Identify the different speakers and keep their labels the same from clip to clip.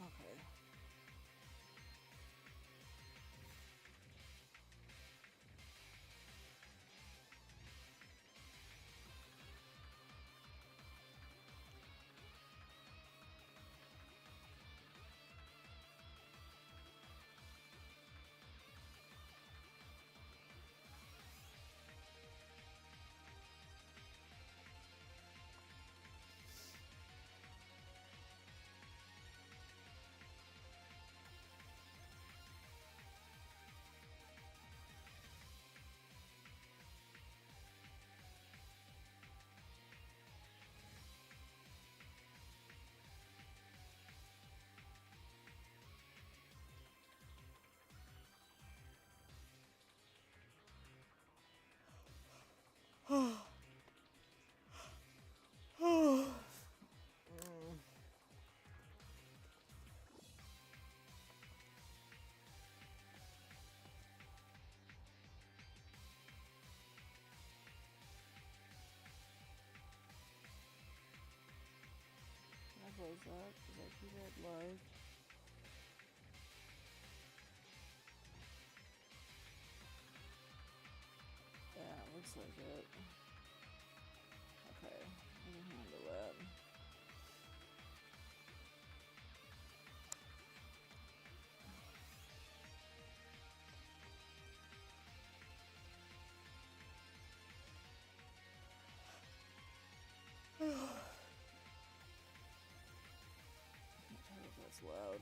Speaker 1: Okay. Can I close that? Because I keep it live. Yeah, looks like it. Okay, I can handle that. I can't tell if that's loud.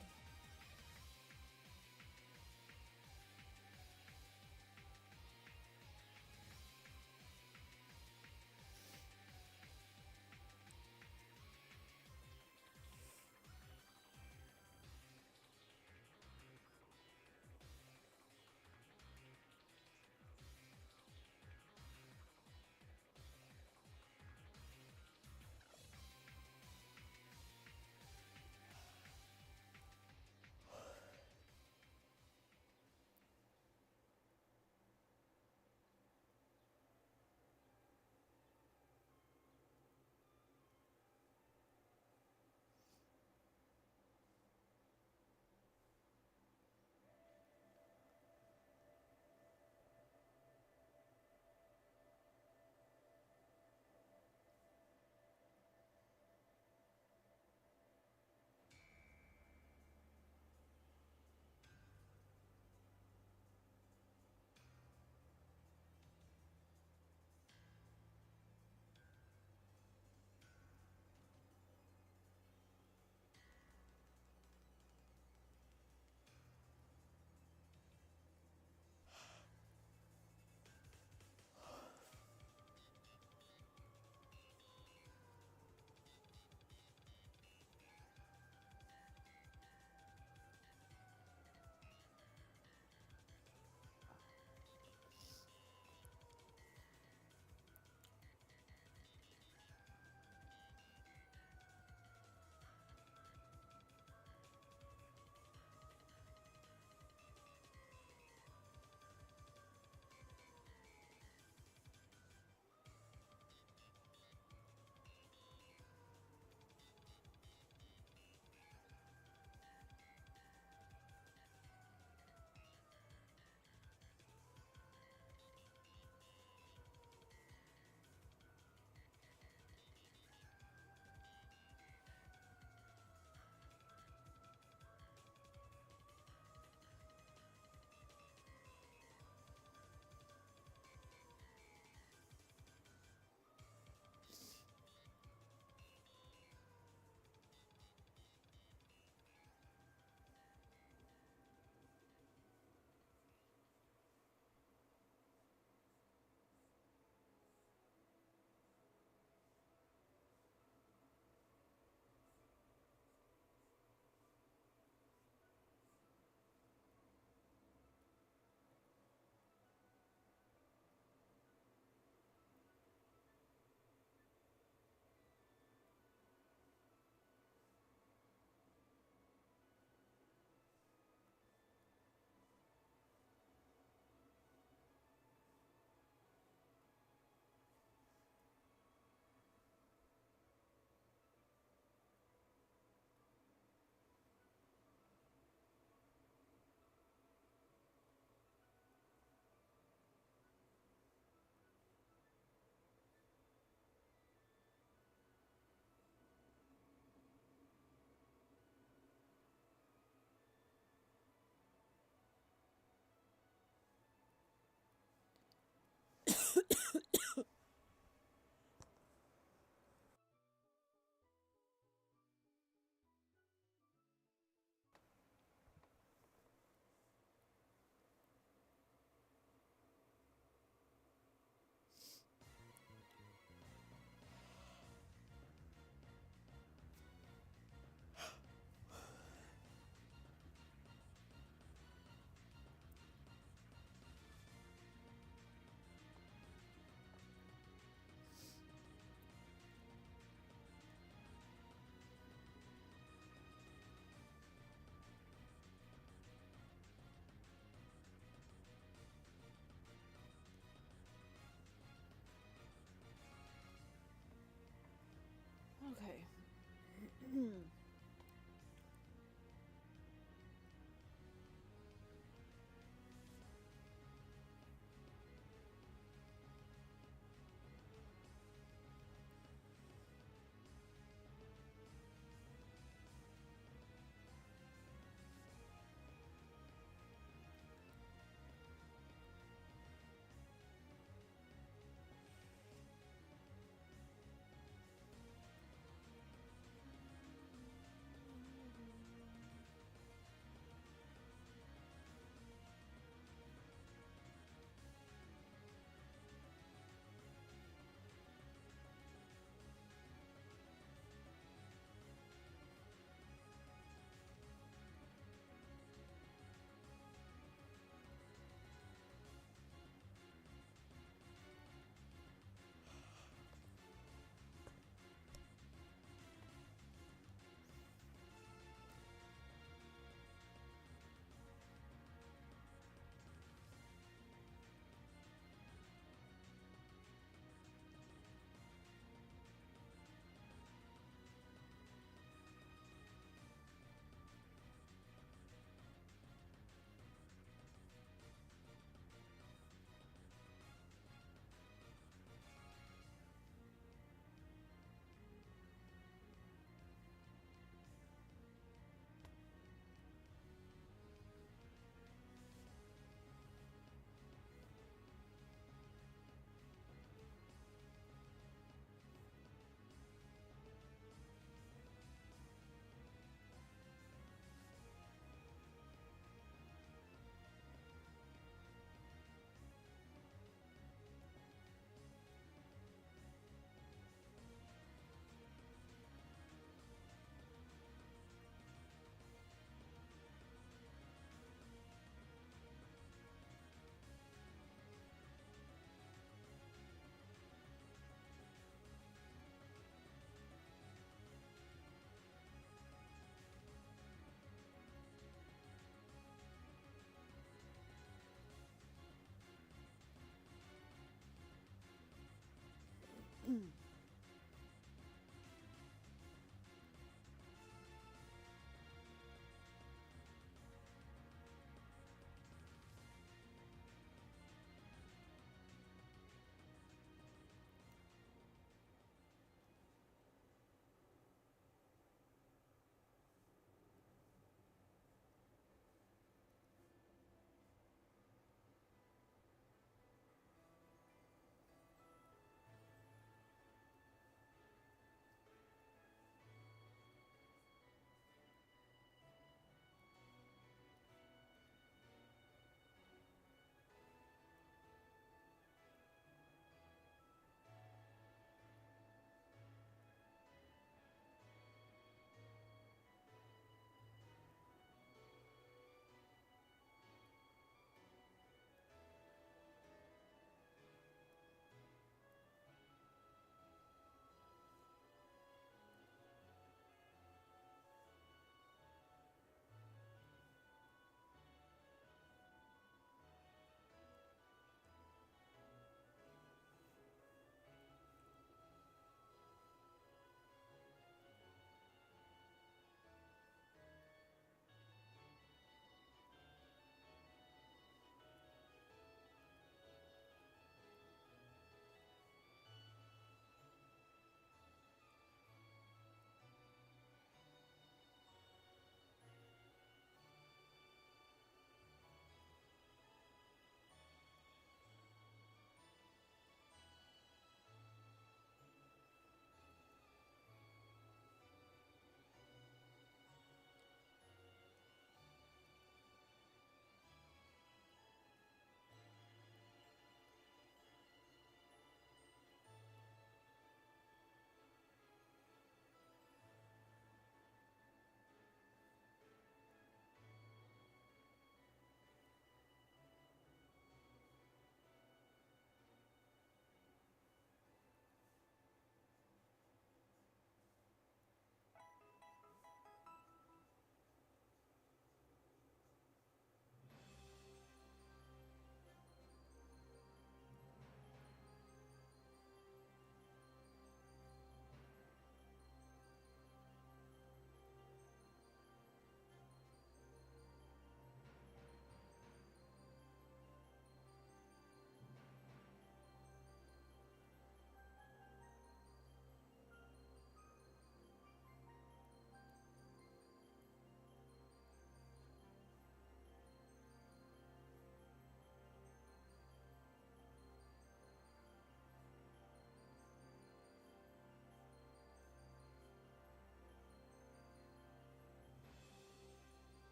Speaker 1: Okay.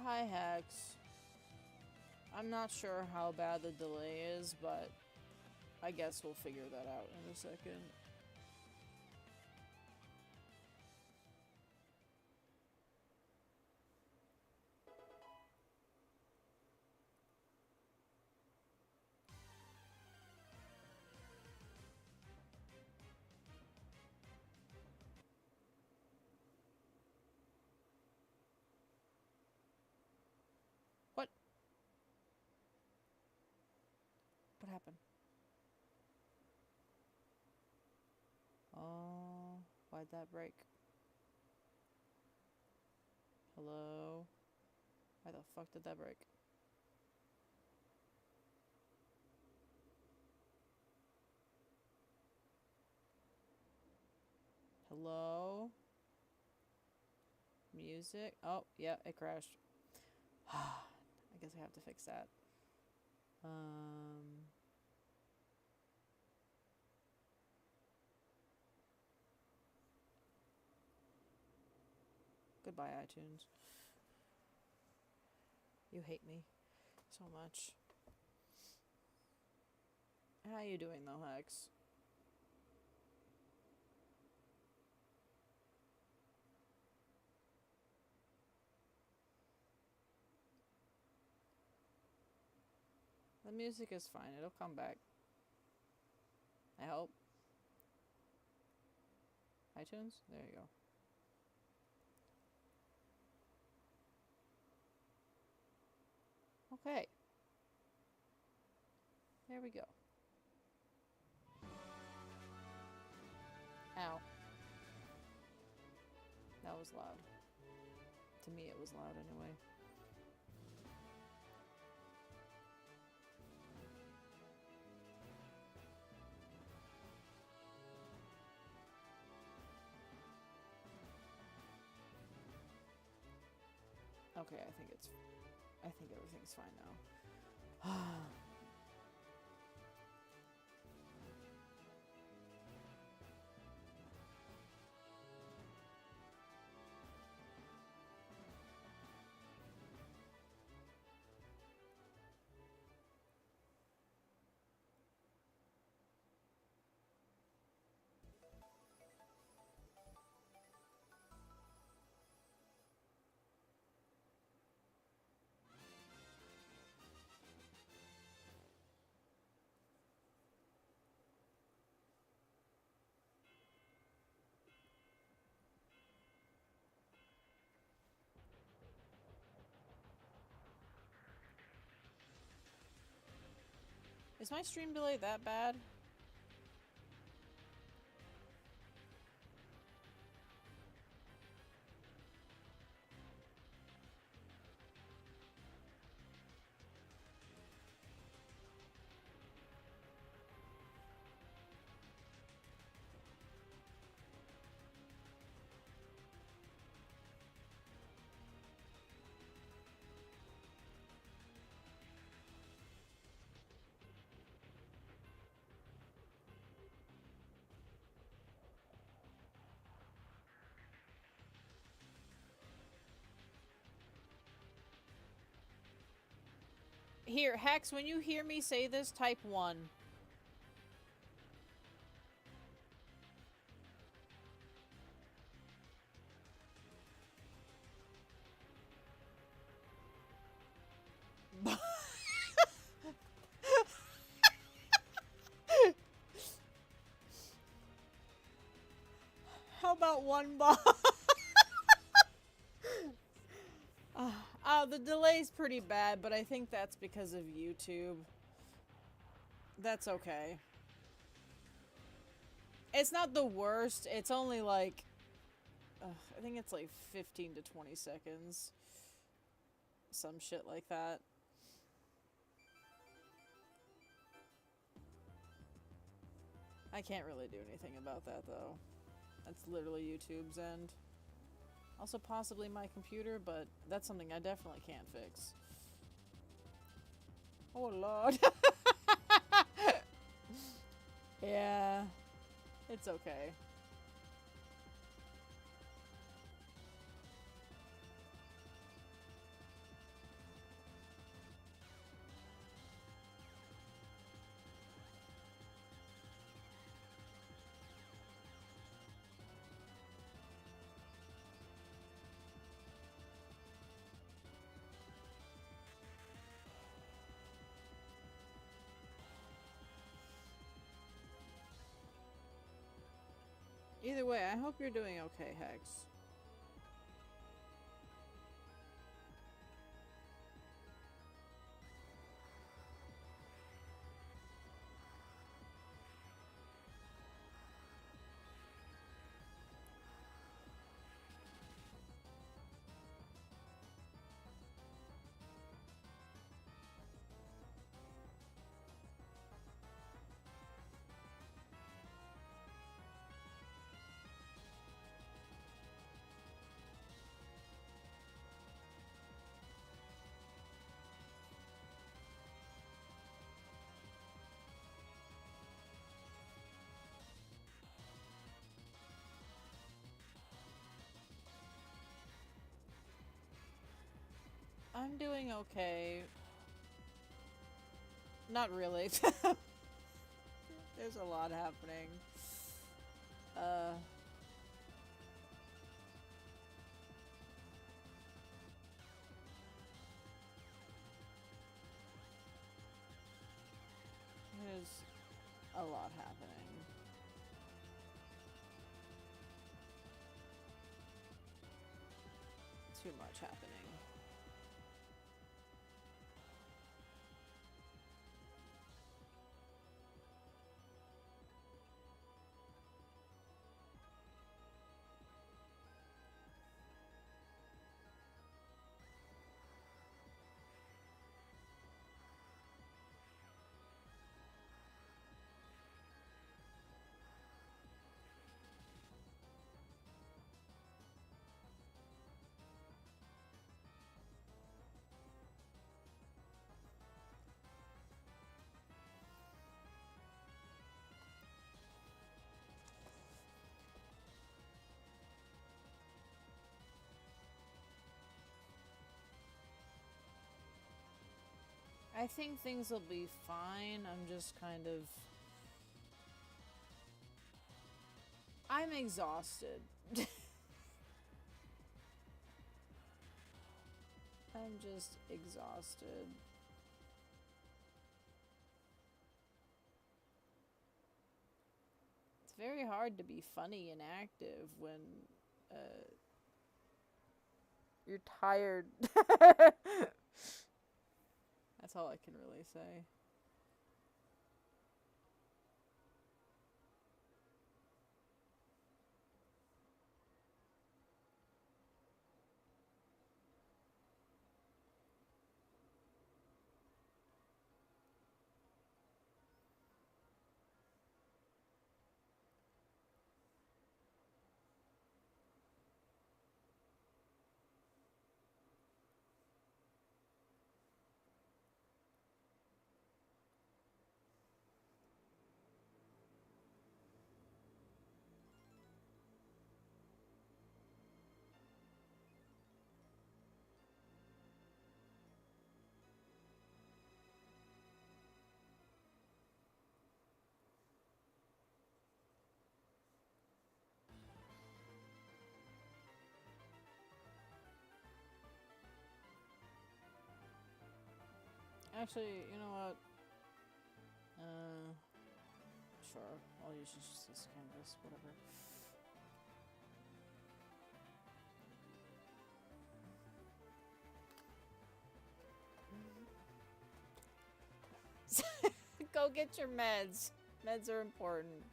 Speaker 1: Hi, Hex. I'm not sure how bad the delay is, but I guess we'll figure that out in a second. What? What happened? Oh, why'd that break? Hello? Why the fuck did that break? Hello? Music? Oh, yeah, it crashed. I guess I have to fix that. Goodbye, iTunes. You hate me so much. How you doing though, Hex? The music is fine. It'll come back. I hope. iTunes? There you go. Okay. There we go. Ow. That was loud. To me, it was loud anyway. Okay, I think everything's fine now. Is my stream delay that bad? Here, Hex, when you hear me say this, type 1. How about 1 bar? The delay's pretty bad, but I think that's because of YouTube. That's okay. It's not the worst. It's only like... I think it's like 15 to 20 seconds. Some shit like that. I can't really do anything about that, though. That's literally YouTube's end. Also possibly my computer, but that's something I definitely can't fix. Oh, Lord. Yeah. It's okay. Either way, I hope you're doing okay, Hex. I'm doing okay. Not really. There's a lot happening. There's a lot happening. Too much happening. I think things will be fine. I'm just kind of... I'm exhausted. I'm just exhausted. It's very hard to be funny and active when you're tired. That's all I can really say. Actually, you know what? Sure. I'll use just this canvas, whatever. Go get your meds. Meds are important.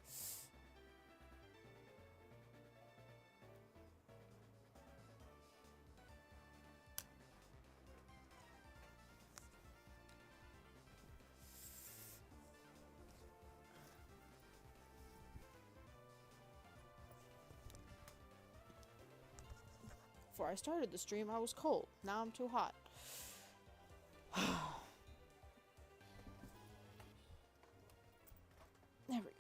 Speaker 1: Before I started the stream, I was cold. Now I'm too hot. There we go.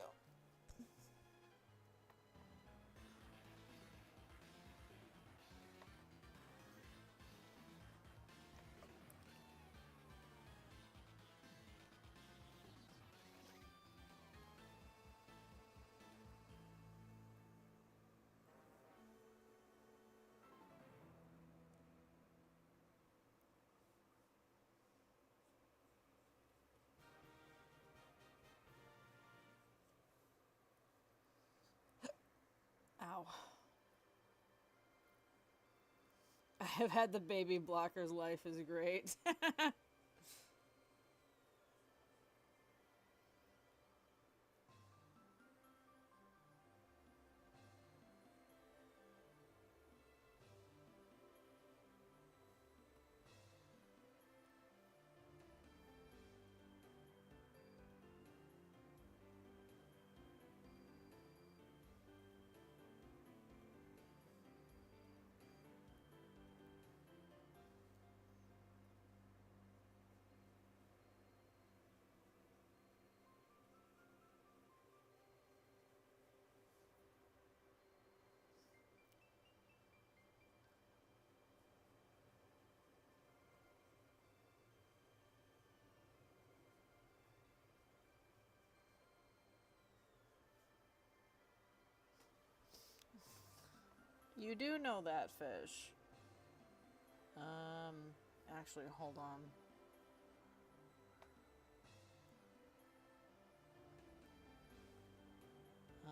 Speaker 1: Wow. I have had the baby blockers. Life is great. You do know that fish. Actually, hold on. Um,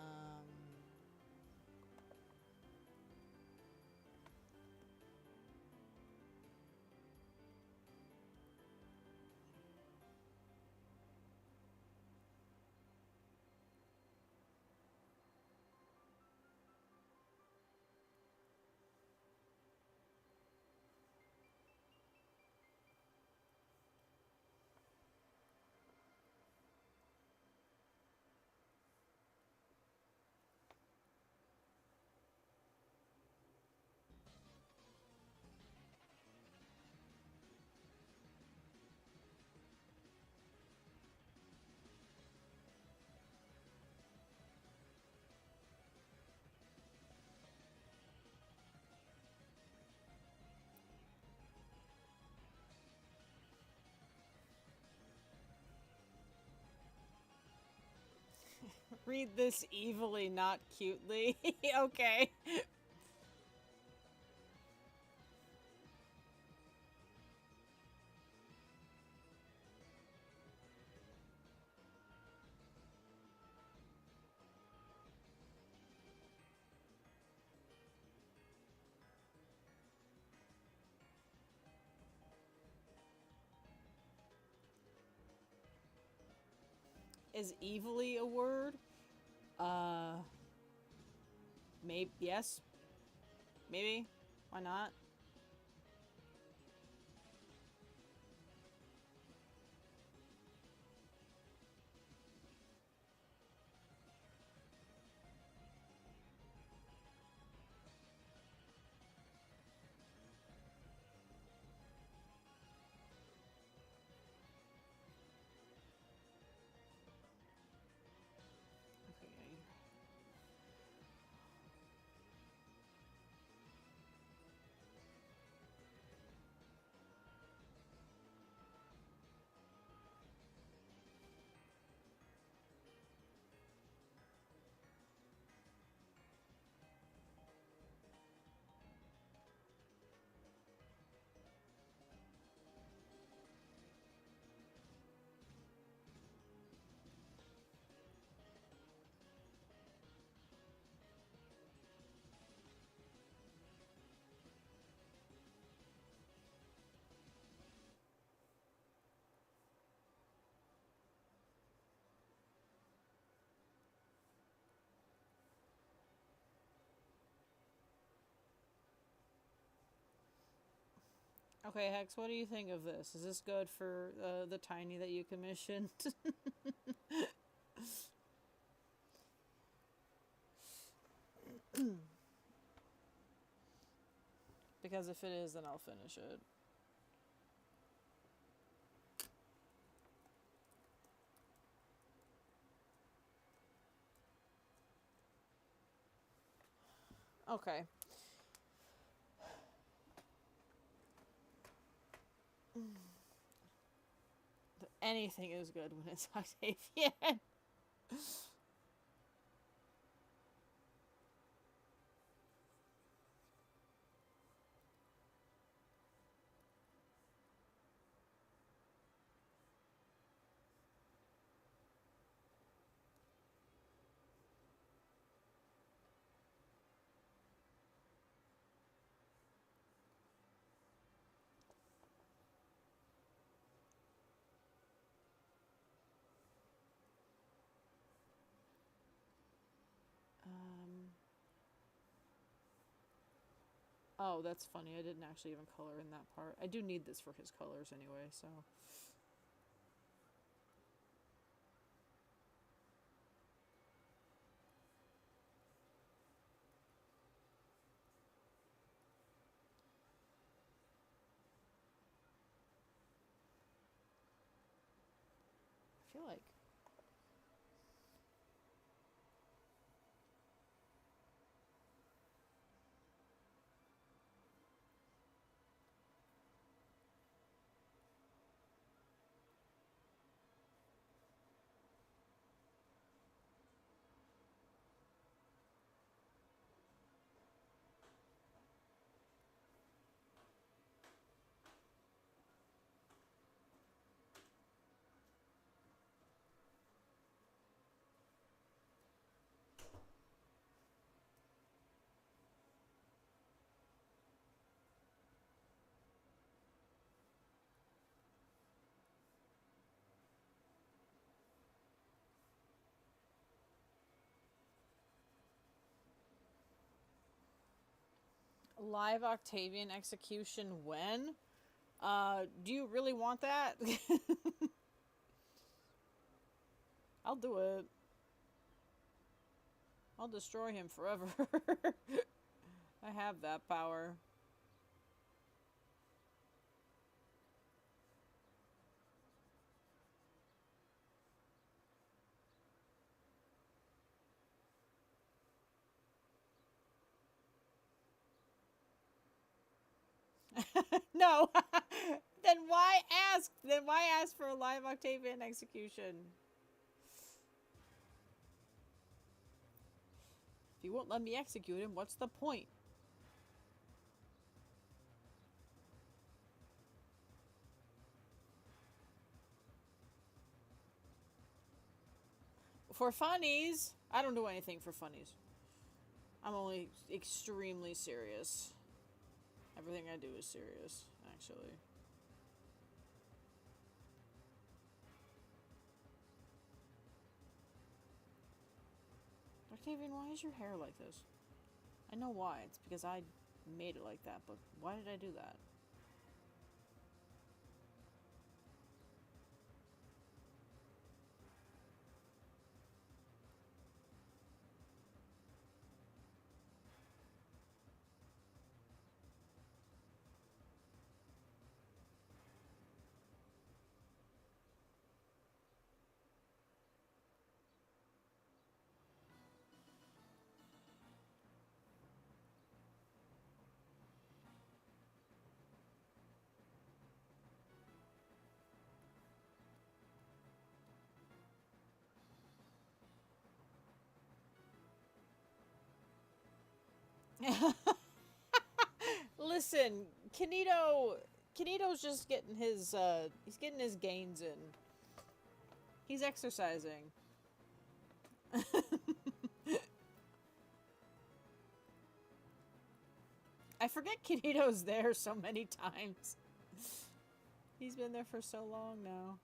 Speaker 1: read this evilly, not cutely. Okay. Is evilly a word? Uh, maybe yes. Maybe. Why not? Okay. Okay, Hex, what do you think of this? Is this good for the tiny that you commissioned? Because if it is, then I'll finish it. Okay. Anything is good when it's Octavian. Oh, that's funny. I didn't actually even color in that part. I do need this for his colors anyway, so. I feel like live Octavian execution when? Do you really want that? I'll do it. I'll destroy him forever. I have that power. No. Then why ask? Then why ask for a live Octavian execution? If you won't let me execute him, what's the point? For funnies, I don't do anything for funnies. I'm only extremely serious. Everything I do is serious, actually. Octavian, why is your hair like this? I know why. It's because I made it like that, but why did I do that? Listen, Kanito's just getting his he's getting his gains in. He's exercising. I forget Kanito's there so many times. He's been there for so long now.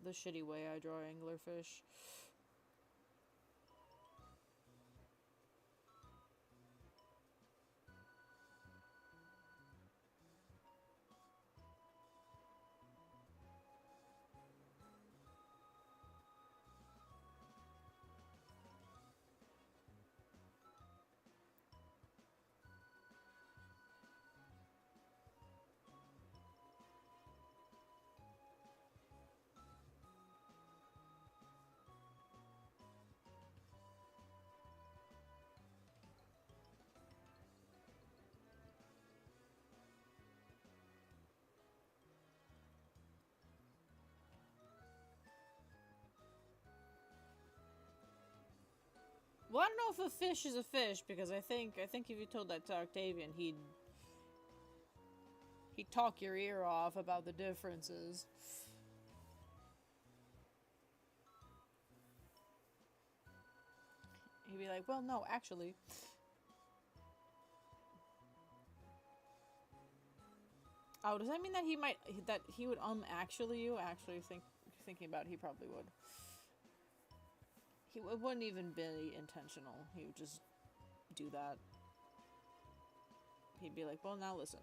Speaker 1: The shitty way I draw anglerfish. Well, I don't know if a fish is a fish, because I think if you told that to Octavian, he'd talk your ear off about the differences. He'd be like, well, no, actually. Oh, does that mean that he would actually you? Actually thinking about it, he probably would. It wouldn't even be intentional. He would just do that. He'd be like, well, now listen.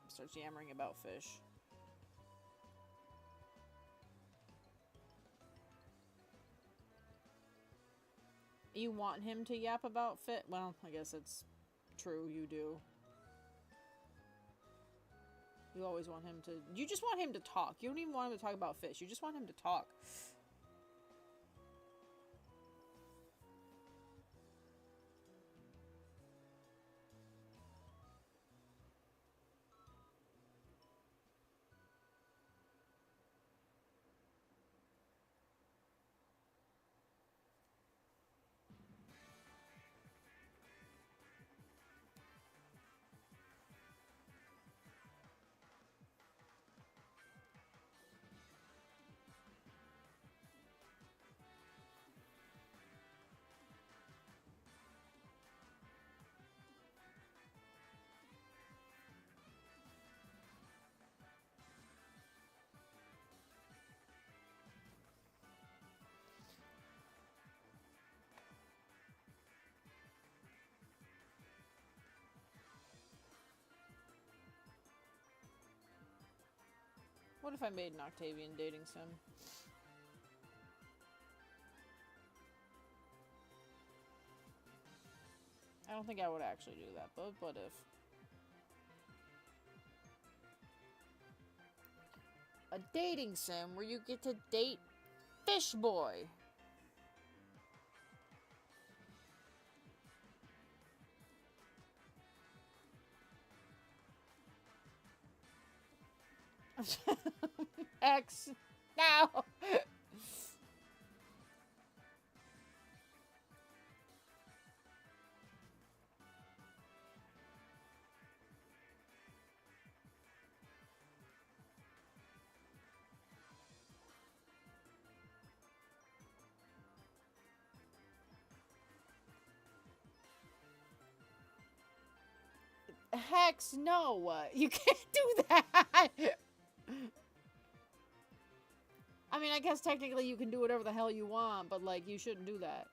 Speaker 1: Starts yammering about fish. You want him to yap about fit? Well, I guess it's true, you do. You always want him to... You just want him to talk. You don't even want him to talk about fish. You just want him to talk. What if I made an Octavian dating sim? I don't think I would actually do that, but what if? A dating sim where you get to date Fish Boy. X. Now. Hex, no. You can't do that. I mean, I guess technically you can do whatever the hell you want, but, like, you shouldn't do that.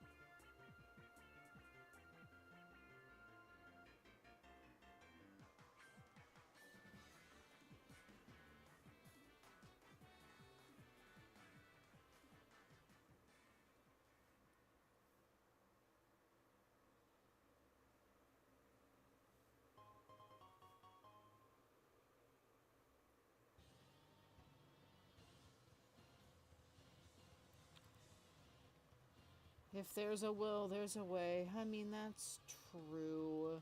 Speaker 1: If there's a will, there's a way. I mean, that's true.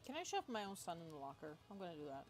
Speaker 1: Can I shove my own son in the locker? I'm gonna do that.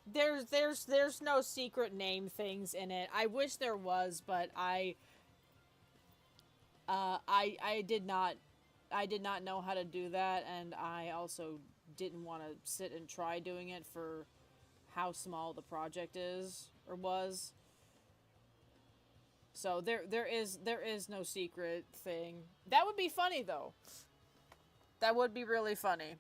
Speaker 1: there's no secret name things in it. I wish there was, but I did not know how to do that, and I also didn't want to sit and try doing it for how small the project is or was. So there is no secret thing. That would be funny though. That would be really funny.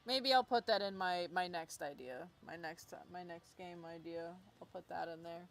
Speaker 1: Maybe I'll put that in my next idea. My next game idea. I'll put that in there.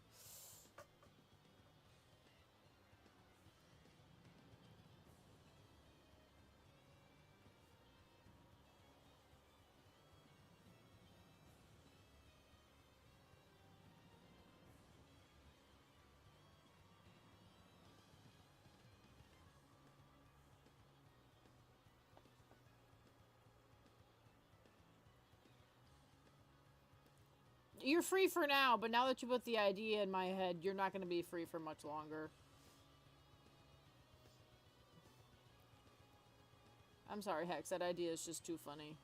Speaker 1: You're free for now, but now that you put the idea in my head, you're not going to be free for much longer. I'm sorry, Hex. That idea is just too funny.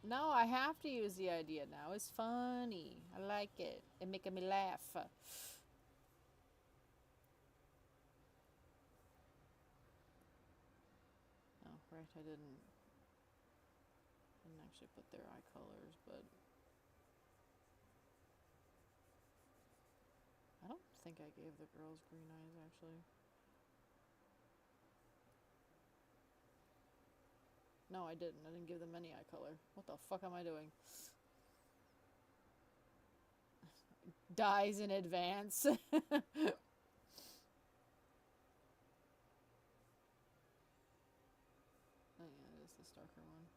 Speaker 1: No, I have to use the idea now. It's funny. I like it. It making me laugh. Oh, right. I didn't actually put their eye colors, but I don't think I gave the girls green eyes actually. No, I didn't. I didn't give them any eye color. What the fuck am I doing? Dies in advance. Oh yeah, it is this darker one.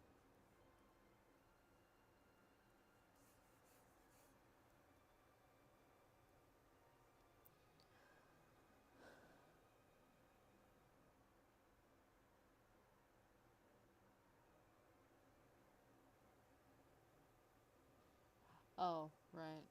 Speaker 1: Oh, right.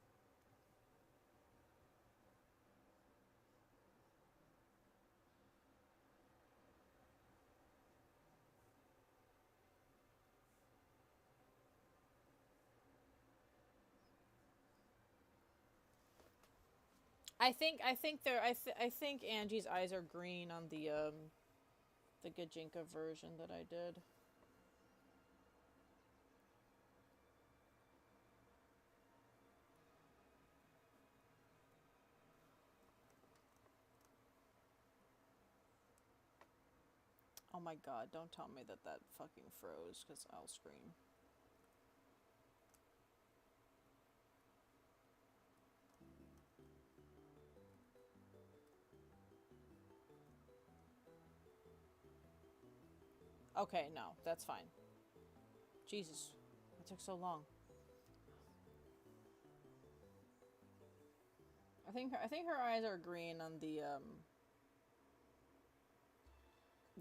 Speaker 1: I think Angie's eyes are green on the Gajinka version that I did. Oh my god, don't tell me that that fucking froze, because I'll scream. Okay, no, that's fine. Jesus, it took so long. I think her eyes are green on the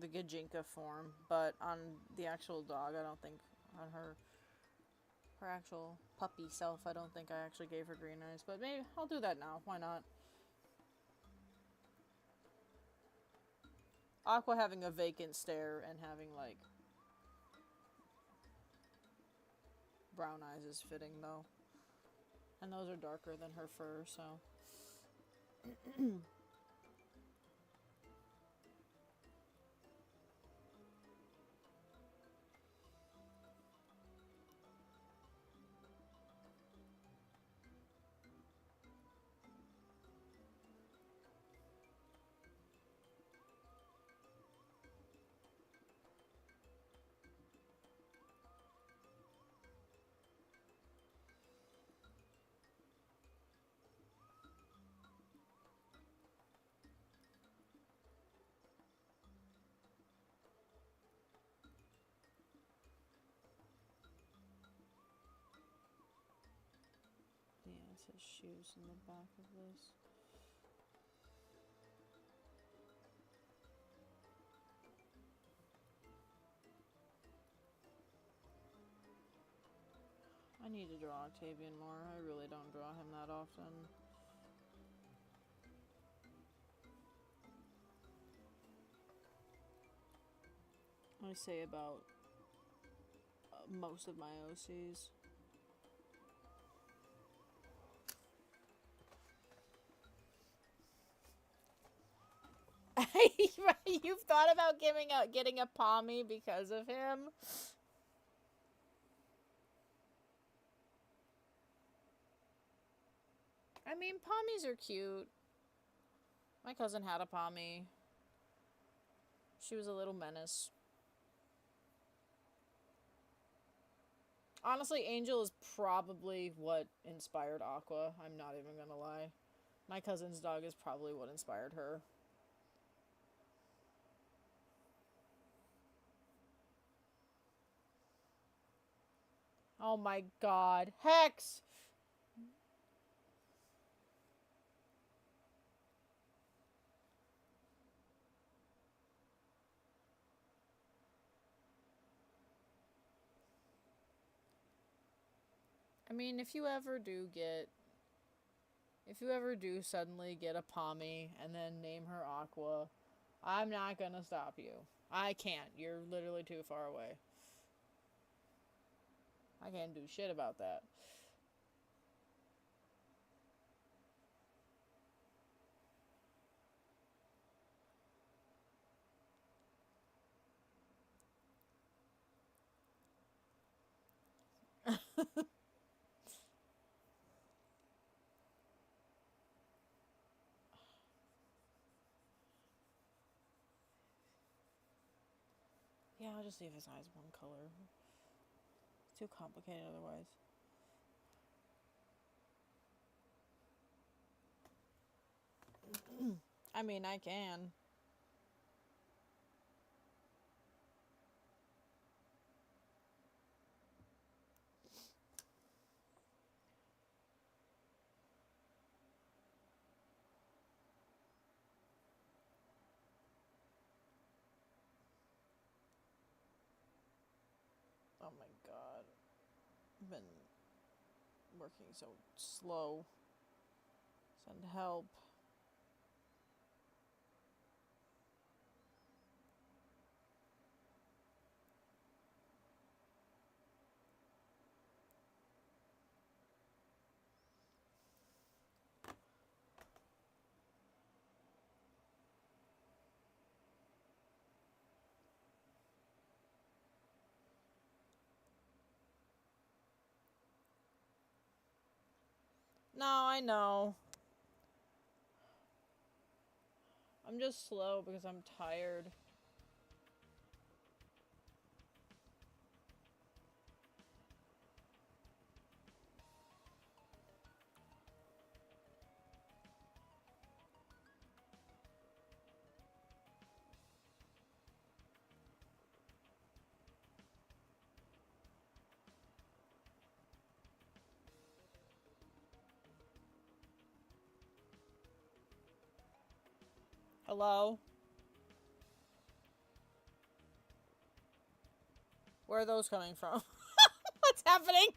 Speaker 1: Gajinka form, but on the actual dog, I don't think on her actual puppy self, I don't think I actually gave her green eyes, but maybe I'll do that now. Why not? Aqua having a vacant stare and having like brown eyes is fitting though. And those are darker than her fur, so says shoes in the back of this. I need to draw Octavian more. I really don't draw him that often. I say about most of my OCs. You've thought about getting a Pommy because of him? I mean, Pommies are cute. My cousin had a Pommy. She was a little menace. Honestly, Angel is probably what inspired Aqua. I'm not even gonna lie. My cousin's dog is probably what inspired her. Oh my god. Hex! I mean, if you ever do suddenly get a Pommy and then name her Aqua, I'm not gonna stop you. I can't. You're literally too far away. I can't do shit about that. Yeah, I'll just leave his eyes one color. It's too complicated otherwise. I mean, I can. Oh my god. I've been working so slow. Send help. No, I know. I'm just slow because I'm tired. Hello? Where are those coming from? What's happening?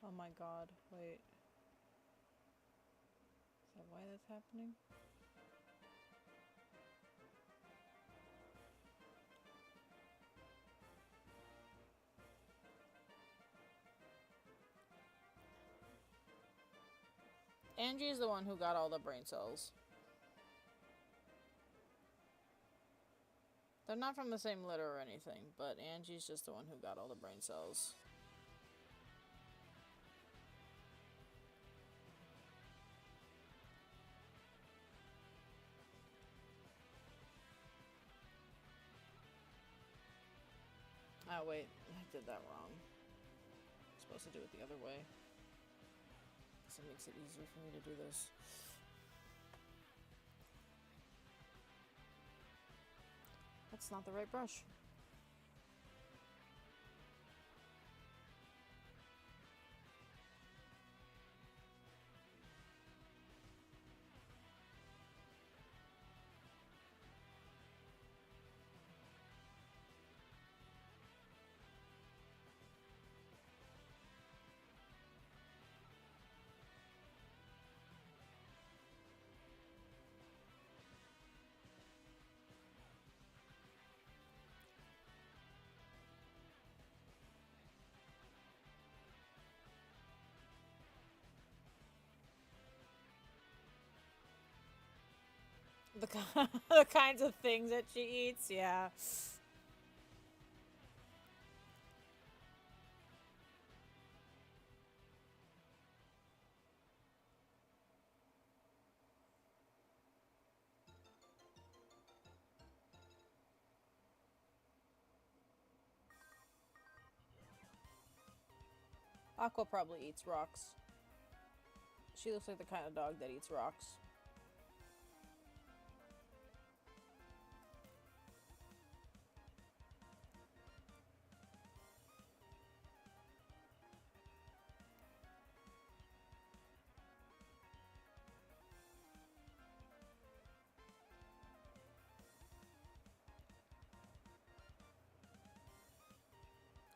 Speaker 1: Oh my god, wait. Is that why that's happening? Angie's the one who got all the brain cells. They're not from the same litter or anything, but Angie's just the one who got all the brain cells. wait. I did that wrong. I'm supposed to do it the other way. So it makes it easier for me to do this. That's not the right brush. The, the kinds of things that she eats, yeah. Aqua probably eats rocks. She looks like the kind of dog that eats rocks.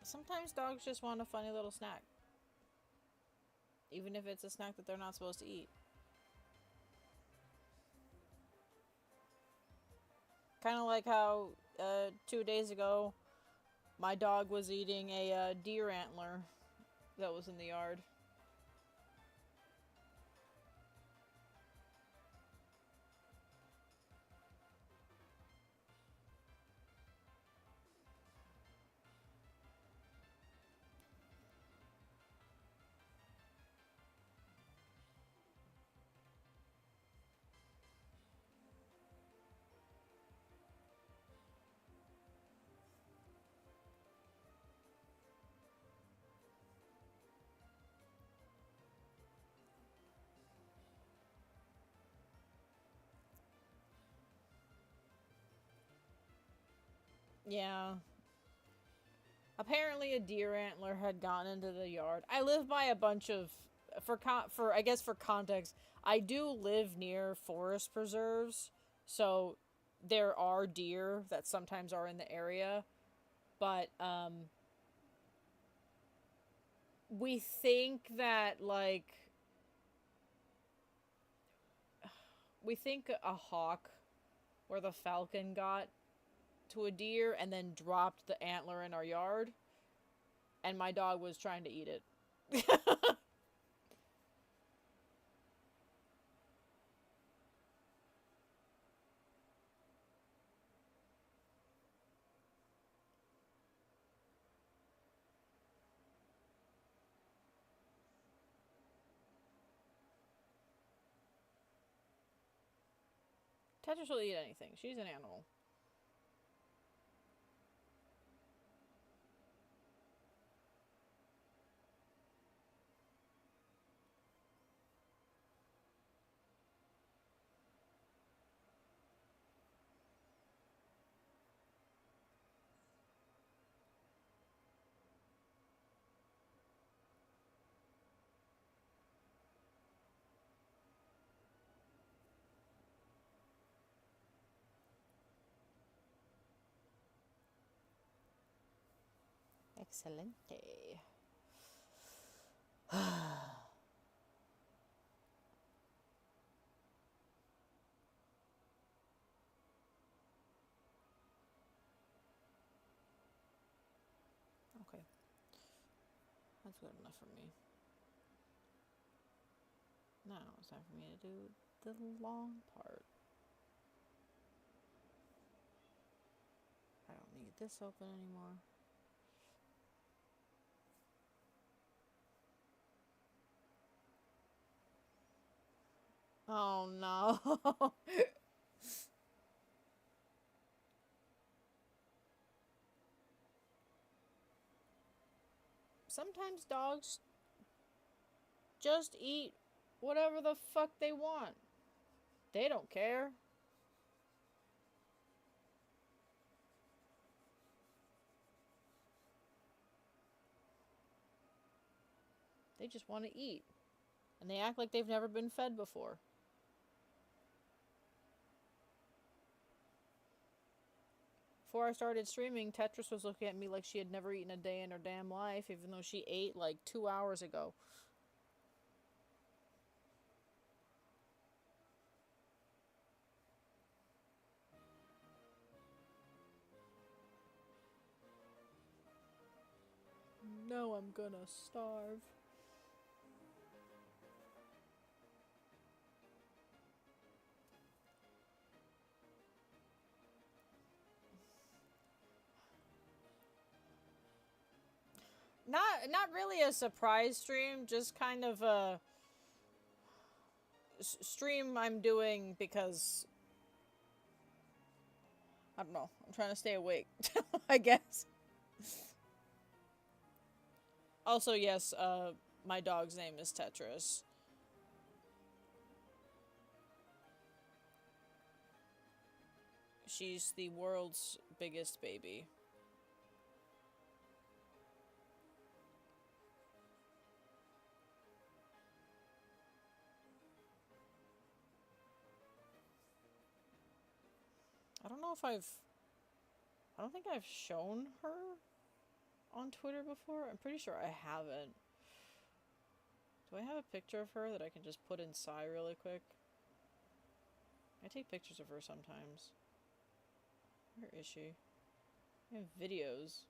Speaker 1: Sometimes dogs just want a funny little snack. Even if it's a snack that they're not supposed to eat. Kind of like how 2 days ago my dog was eating a deer antler that was in the yard. Yeah. Apparently a deer antler had gone into the yard. I live by a bunch of for I guess for context, I do live near forest preserves. So there are deer that sometimes are in the area, but we think that we think a hawk or the falcon got to a deer and then dropped the antler in our yard, and my dog was trying to eat it. Tetris will eat anything. She's an animal. Excelente. Okay. That's good enough for me. Now it's time for me to do the long part. I don't need this open anymore. Oh no. Sometimes dogs just eat whatever the fuck they want. They don't care. They just want to eat. And they act like they've never been fed before. Before I started streaming, Tetris was looking at me like she had never eaten a day in her damn life, even though she ate like 2 hours ago. Now I'm gonna starve. Not really a surprise stream, just kind of a stream I'm doing because I don't know. I'm trying to stay awake, I guess. Also, yes, my dog's name is Tetris. She's the world's biggest baby. I don't know if I don't think I've shown her on Twitter before. I'm pretty sure I haven't. Do I have a picture of her that I can just put inside really quick? I take pictures of her sometimes. Where is she? I have videos.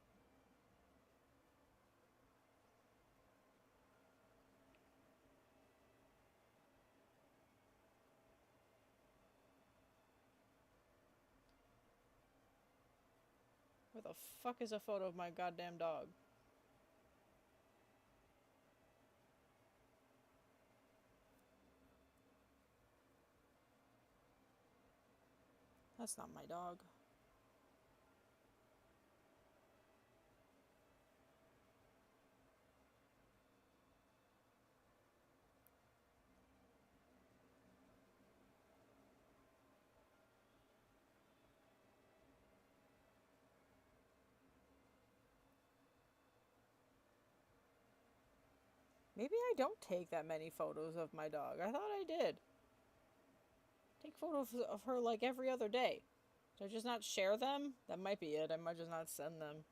Speaker 1: Where the fuck is a photo of my goddamn dog? That's not my dog. Maybe I don't take that many photos of my dog. I thought I did. Take photos of her like every other day. Did I just not share them? That might be it. I might just not send them.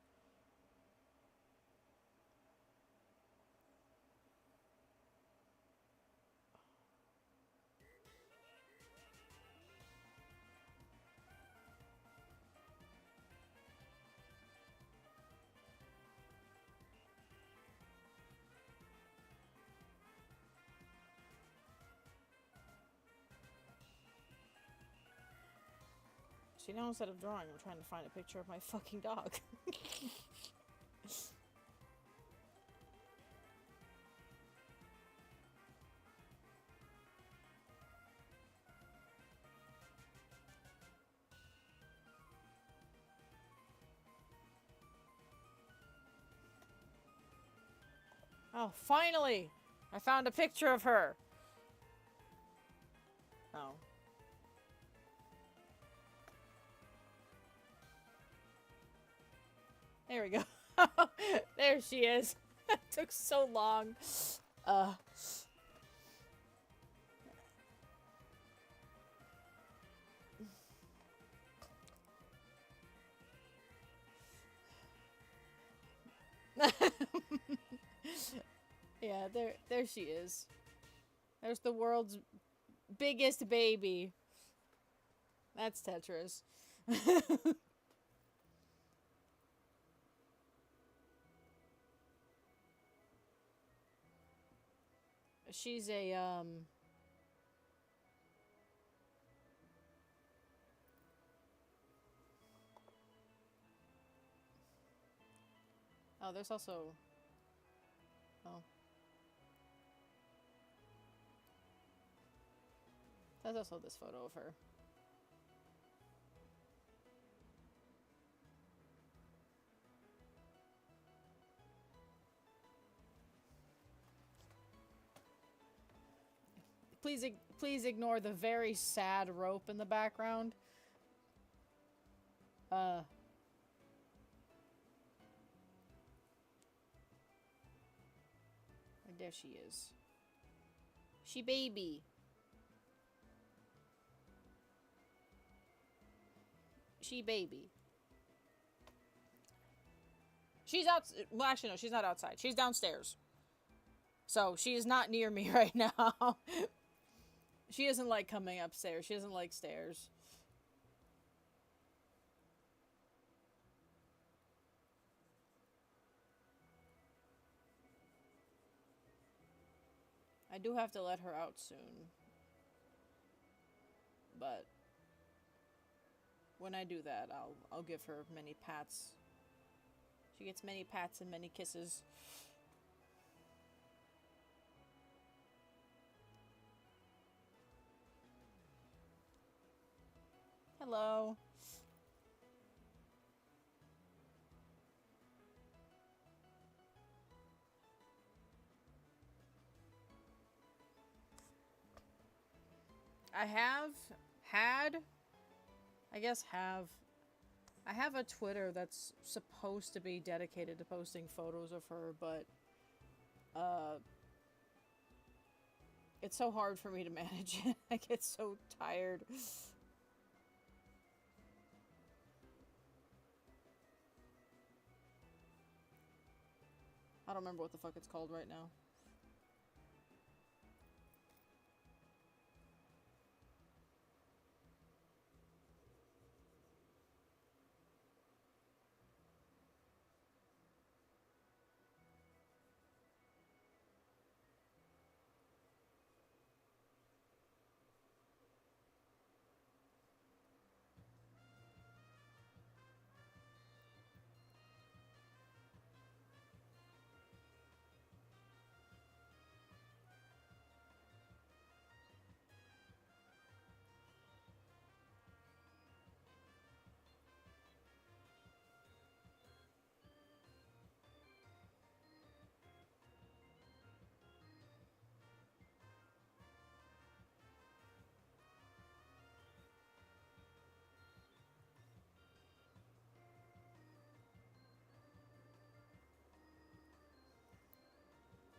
Speaker 1: See, now instead of drawing, I'm trying to find a picture of my fucking dog. Oh, finally! I found a picture of her! Oh. There we go. There she is. It took so long. Yeah, there she is. There's the world's biggest baby. That's Tetris. She's a, Oh, there's also... Oh. There's also this photo of her. please ignore the very sad rope in the background. There she is. She baby. She baby. She's out. Well, actually, no, she's not outside. She's downstairs. So she is not near me right now. She doesn't like coming upstairs. She doesn't like stairs. I do have to let her out soon. But when I do that, I'll give her many pats. She gets many pats and many kisses. Hello. I have a Twitter that's supposed to be dedicated to posting photos of her, but it's so hard for me to manage it. I get so tired. I don't remember what the fuck it's called right now.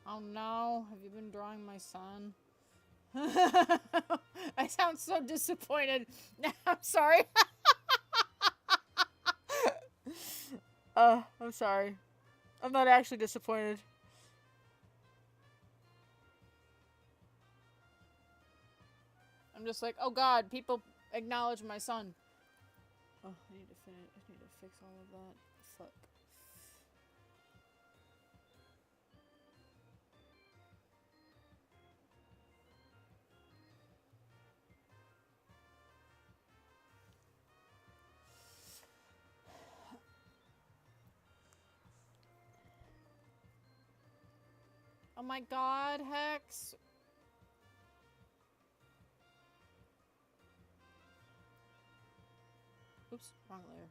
Speaker 1: Oh no, have you been drawing my son? I sound so disappointed. I'm sorry. I'm sorry. I'm not actually disappointed. I'm just like, oh god, people acknowledge my son. Oh, I need to fix all of that. Fuck. Oh my god, Hex. Oops, wrong layer.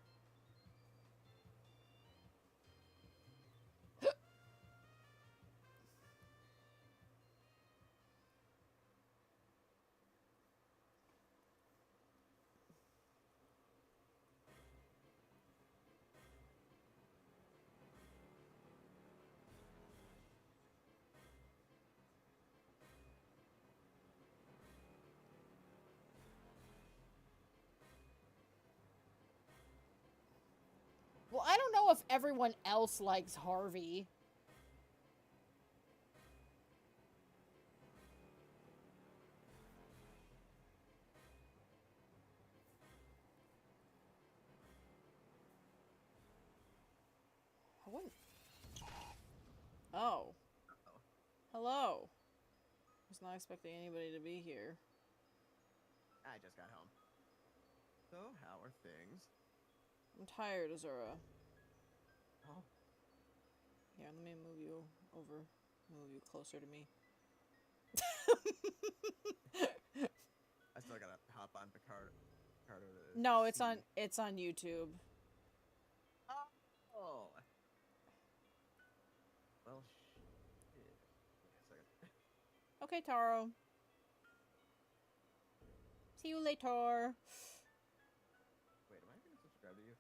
Speaker 1: Well, I don't know if everyone else likes Harvey. I wouldn't. Oh. Hello. I was not expecting anybody to be here.
Speaker 2: I just got home. So, how are things?
Speaker 1: I'm tired, Azura.
Speaker 2: Oh.
Speaker 1: Here, let me move you over. Move you closer to me.
Speaker 2: I still gotta hop on Picardo.
Speaker 1: No, it's on YouTube.
Speaker 2: Oh. Well, shit. Wait a second.
Speaker 1: Okay, Taro. See you later.
Speaker 2: Wait, am I gonna subscribe to you?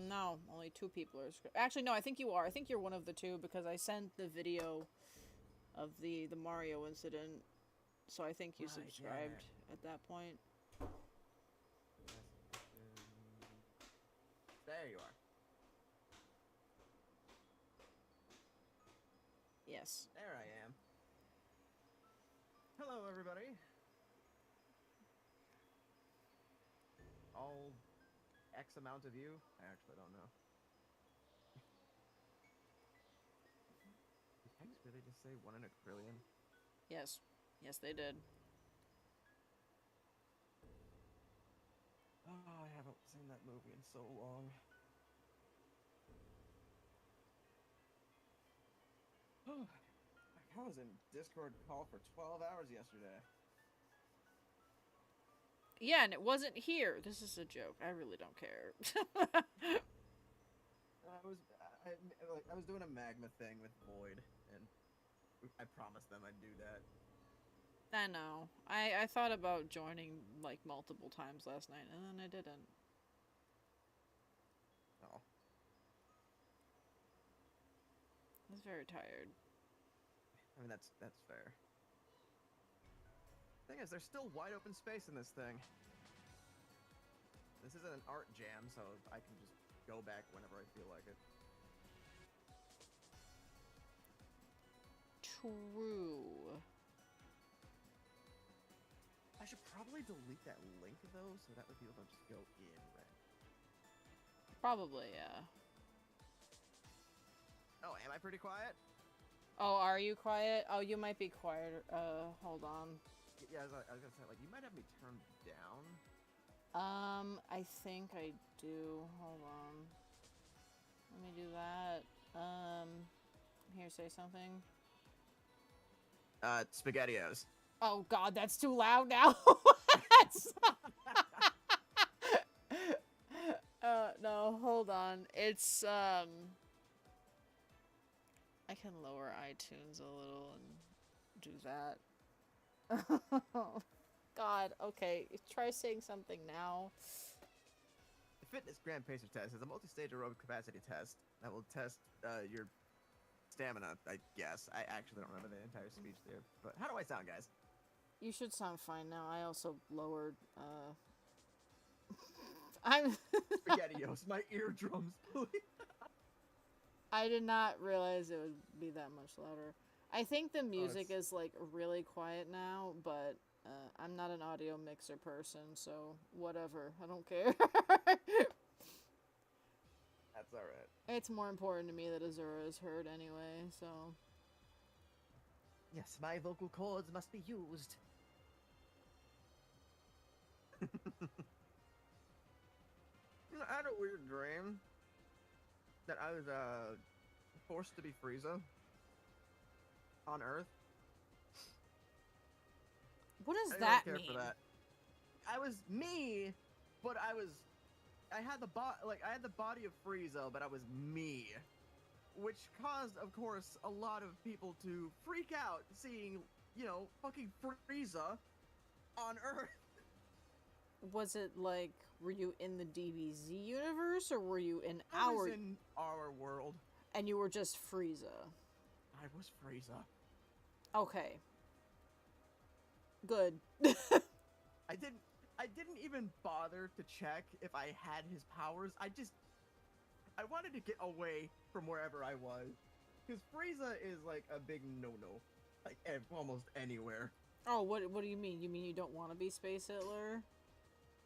Speaker 1: No, only 2 people are. Actually, no, I think you are. I think you're one of the 2 because I sent the video of the Mario incident, so I think you
Speaker 2: Right,
Speaker 1: subscribed at that point.
Speaker 2: There you are.
Speaker 1: Yes.
Speaker 2: There I am. Hello, everybody. All X amount of you? I actually don't know. Did Hanks really just say 1 in a trillion?
Speaker 1: Yes. Yes, they did.
Speaker 2: Oh, I haven't seen that movie in so long. I was in Discord call for 12 hours yesterday.
Speaker 1: Yeah, and it wasn't here. This is a joke. I really don't care.
Speaker 2: I was doing a magma thing with Void, and I promised them I'd do that.
Speaker 1: I know. I thought about joining like multiple times last night, and then I didn't.
Speaker 2: Oh.
Speaker 1: I was very tired.
Speaker 2: I mean, that's fair. Thing is, there's still wide open space in this thing. This isn't an art jam, so I can just go back whenever I feel like it.
Speaker 1: True.
Speaker 2: I should probably delete that link, though, so that way people don't just go in red.
Speaker 1: Probably, yeah.
Speaker 2: Oh, am I pretty quiet?
Speaker 1: Oh, are you quiet? Oh, you might be quieter. Hold on.
Speaker 2: Yeah, I was gonna say, like, you might have me turned down.
Speaker 1: I think I do. Hold on. Let me do that. Here, say something.
Speaker 2: SpaghettiOs.
Speaker 1: Oh god, that's too loud now. No, hold on. It's, I can lower iTunes a little and do that. God, okay. Try saying something now.
Speaker 2: The Fitness Grand Pacer test is a multi-stage aerobic capacity test that will test your stamina, I guess. I actually don't remember the entire speech there. But how do I sound, guys?
Speaker 1: You should sound fine now. I also lowered, I'm...
Speaker 2: SpaghettiOs, my eardrums, please.
Speaker 1: I did not realize it would be that much louder. I think the music is, like, really quiet now, but I'm not an audio mixer person, so whatever. I don't care.
Speaker 2: That's alright.
Speaker 1: It's more important to me that Azura is heard anyway, so...
Speaker 2: Yes, my vocal cords must be used. You know, I had a weird dream that I was forced to be Frieza on Earth.
Speaker 1: What does
Speaker 2: I didn't
Speaker 1: that
Speaker 2: really
Speaker 1: mean?
Speaker 2: care for that. I was me, but I had the body of Frieza, but I was me, which caused, of course, a lot of people to freak out seeing, you know, fucking Frieza on Earth.
Speaker 1: Was it like, were you in the DBZ universe, or were you in
Speaker 2: I was in our world.
Speaker 1: And you were just Frieza?
Speaker 2: I was Frieza.
Speaker 1: Okay. Good.
Speaker 2: I didn't even bother to check if I had his powers. I wanted to get away from wherever I was. Because Frieza is like a big no-no. Like almost anywhere.
Speaker 1: Oh, what do you mean? You mean you don't want to be Space Hitler?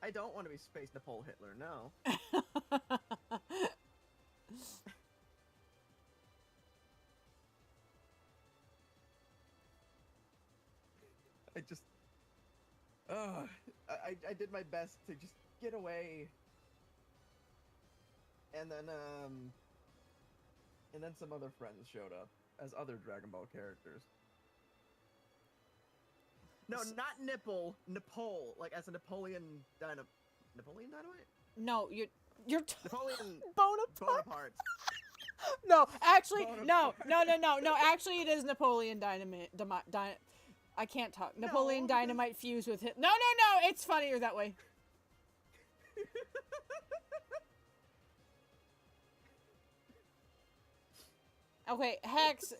Speaker 2: I don't want to be Space Nepal Hitler, no. I did my best to just get away. And then some other friends showed up as other Dragon Ball characters. No, not nipple, Nepal, like as a Napoleon Dynamite?
Speaker 1: No, you're
Speaker 2: Napoleon
Speaker 1: Bonaparte. No, actually, no. Actually, it is Napoleon Dynamite. I can't talk.
Speaker 2: No,
Speaker 1: Napoleon
Speaker 2: because-
Speaker 1: Dynamite fused with him. No, no, no! It's funnier that way. Okay, Hex.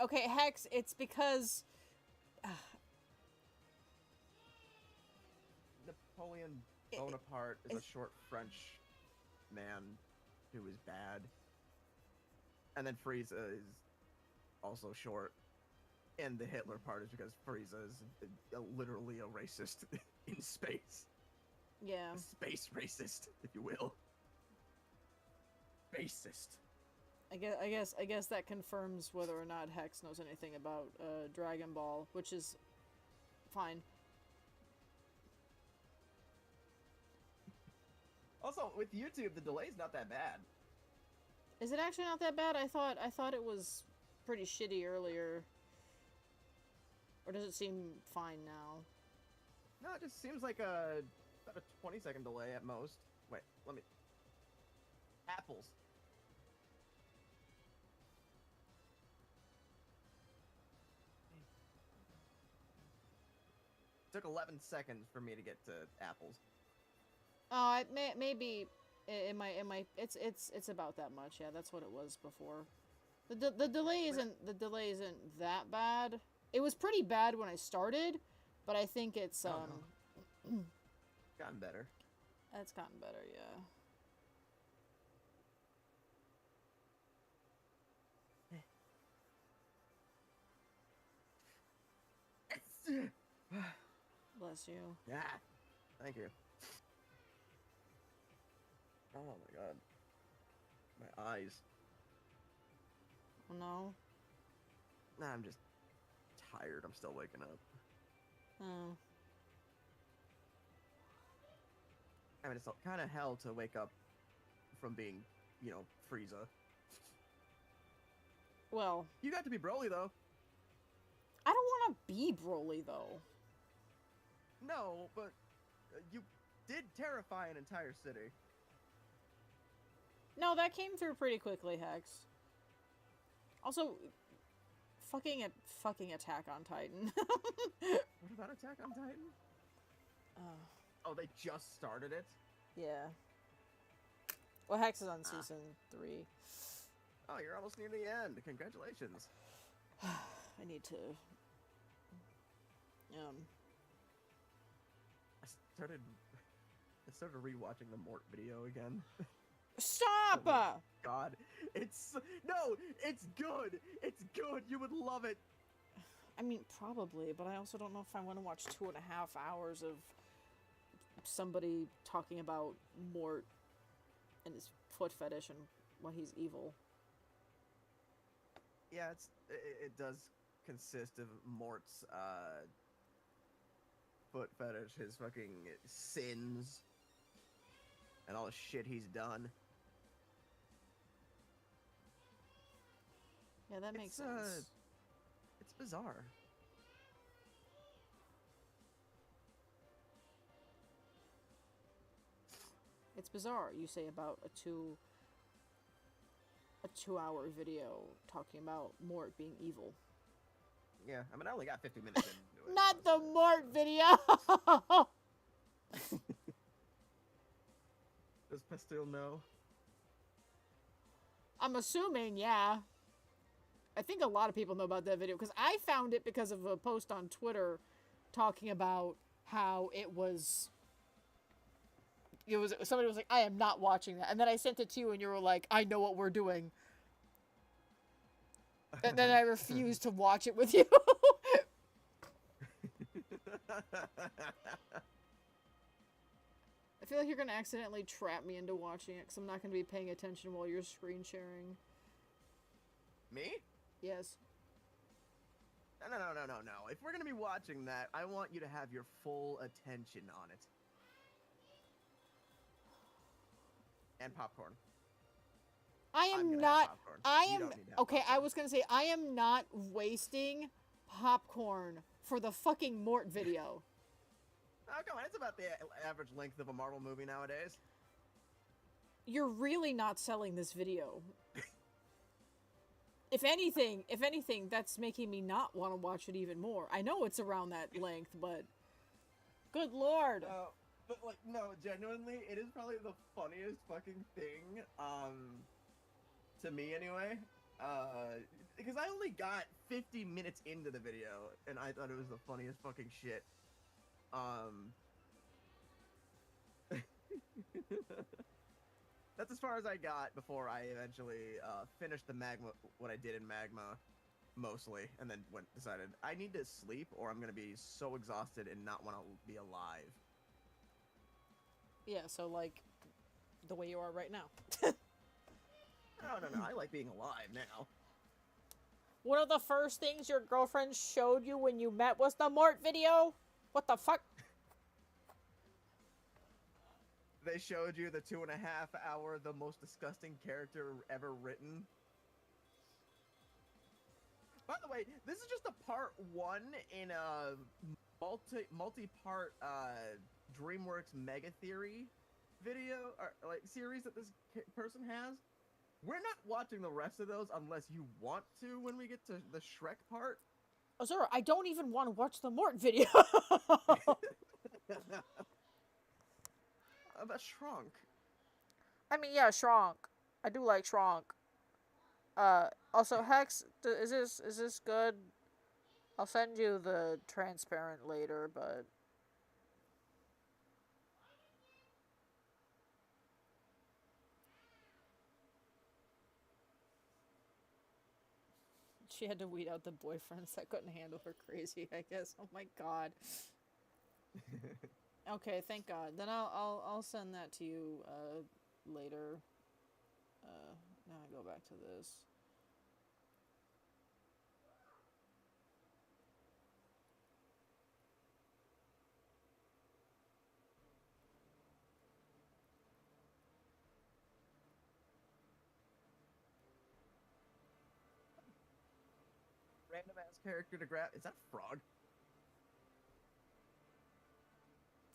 Speaker 1: Okay, Hex, it's because...
Speaker 2: Napoleon Bonaparte is a short French man who is bad. And then Frieza is also short. And the Hitler part is because Frieza is literally a racist in space.
Speaker 1: Yeah.
Speaker 2: A space racist, if you will. Racist.
Speaker 1: I guess that confirms whether or not Hex knows anything about Dragon Ball, which is fine.
Speaker 2: Also, with YouTube, the delay's not that bad.
Speaker 1: Is it actually not that bad? I thought it was pretty shitty earlier. Or does it seem fine now?
Speaker 2: No, it just seems like about a 20-second delay at most. Wait, let me... Apples. It took 11 seconds for me to get to apples.
Speaker 1: Oh, maybe it might it's about that much. Yeah, that's what it was before. The delay isn't that bad. It was pretty bad when I started, but I think it's
Speaker 2: Gotten better.
Speaker 1: It's gotten better, yeah. Bless you.
Speaker 2: Yeah. Thank you. Oh my god. My eyes.
Speaker 1: Oh, no.
Speaker 2: Nah, I'm just tired. I'm still waking up.
Speaker 1: Oh.
Speaker 2: I mean, it's kind of hell to wake up from being, you know, Frieza.
Speaker 1: Well,
Speaker 2: You got to be Broly, though.
Speaker 1: I don't want to be Broly, though.
Speaker 2: No, but you did terrify an entire city.
Speaker 1: No, that came through pretty quickly, Hex. Also, fucking Attack on Titan.
Speaker 2: What about Attack on Titan? Oh, they just started it?
Speaker 1: Yeah. Well, Hex is on season 3.
Speaker 2: Oh, you're almost near the end. Congratulations.
Speaker 1: I need to...
Speaker 2: I started rewatching the Mort video again.
Speaker 1: Stop!
Speaker 2: Oh my God, it's good. It's good. You would love it.
Speaker 1: I mean, probably, but I also don't know if I want to watch 2.5 hours of somebody talking about Mort and his foot fetish and why he's evil.
Speaker 2: Yeah, it does consist of Mort's foot fetish, his fucking sins, and all the shit he's done.
Speaker 1: Yeah, that makes sense.
Speaker 2: It's bizarre.
Speaker 1: It's bizarre, you say, about a 2-hour video talking about Mort being evil.
Speaker 2: Yeah, I mean, I only got 50 minutes into it.
Speaker 1: Not the Mort video!
Speaker 2: Does Pastel know?
Speaker 1: I'm assuming, yeah. I think a lot of people know about that video, because I found it because of a post on Twitter talking about how it was... Somebody was like, I am not watching that. And then I sent it to you and you were like, I know what we're doing. And then I refused to watch it with you. I feel like you're going to accidentally trap me into watching it because I'm not going to be paying attention while you're screen sharing.
Speaker 2: Me?
Speaker 1: Yes.
Speaker 2: No. If we're going to be watching that, I want you to have your full attention on it. And popcorn.
Speaker 1: I
Speaker 2: I'm
Speaker 1: am
Speaker 2: gonna
Speaker 1: not.
Speaker 2: have popcorn.
Speaker 1: I
Speaker 2: You
Speaker 1: am.
Speaker 2: don't need to have
Speaker 1: Okay,
Speaker 2: popcorn.
Speaker 1: I was gonna say I am not wasting popcorn for the fucking Mort video.
Speaker 2: Oh, come on. It's about the average length of a Marvel movie nowadays.
Speaker 1: You're really not selling this video. If anything, that's making me not want to watch it even more. I know it's around that length, but good lord.
Speaker 2: But like, no, genuinely, it is probably the funniest fucking thing. To me anyway. Because I only got 50 minutes into the video, and I thought it was the funniest fucking shit. That's as far as I got before I eventually finished the magma. What I did in magma, mostly, and then decided I need to sleep, or I'm gonna be so exhausted and not want to be alive.
Speaker 1: Yeah, so like the way you are right now.
Speaker 2: No. I like being alive now.
Speaker 1: One of the first things your girlfriend showed you when you met was the Mort video? What the fuck?
Speaker 2: They showed you the 2.5 hour, the most disgusting character ever written. By the way, this is just a part 1 in a multi-part DreamWorks Mega Theory video or like series that this person has. We're not watching the rest of those unless you want to when we get to the Shrek part.
Speaker 1: Oh, sir, I don't even want to watch the Mort video.
Speaker 2: About Shrunk.
Speaker 1: I mean, yeah, Shrunk. I do like Shrunk. Also, Hex, is this good? I'll send you the transparent later, but she had to weed out the boyfriends that couldn't handle her crazy, I guess. Oh my god. Okay, thank God. Then I'll send that to you later. Now I go back to this.
Speaker 2: Random ass character to grab. Is that a frog?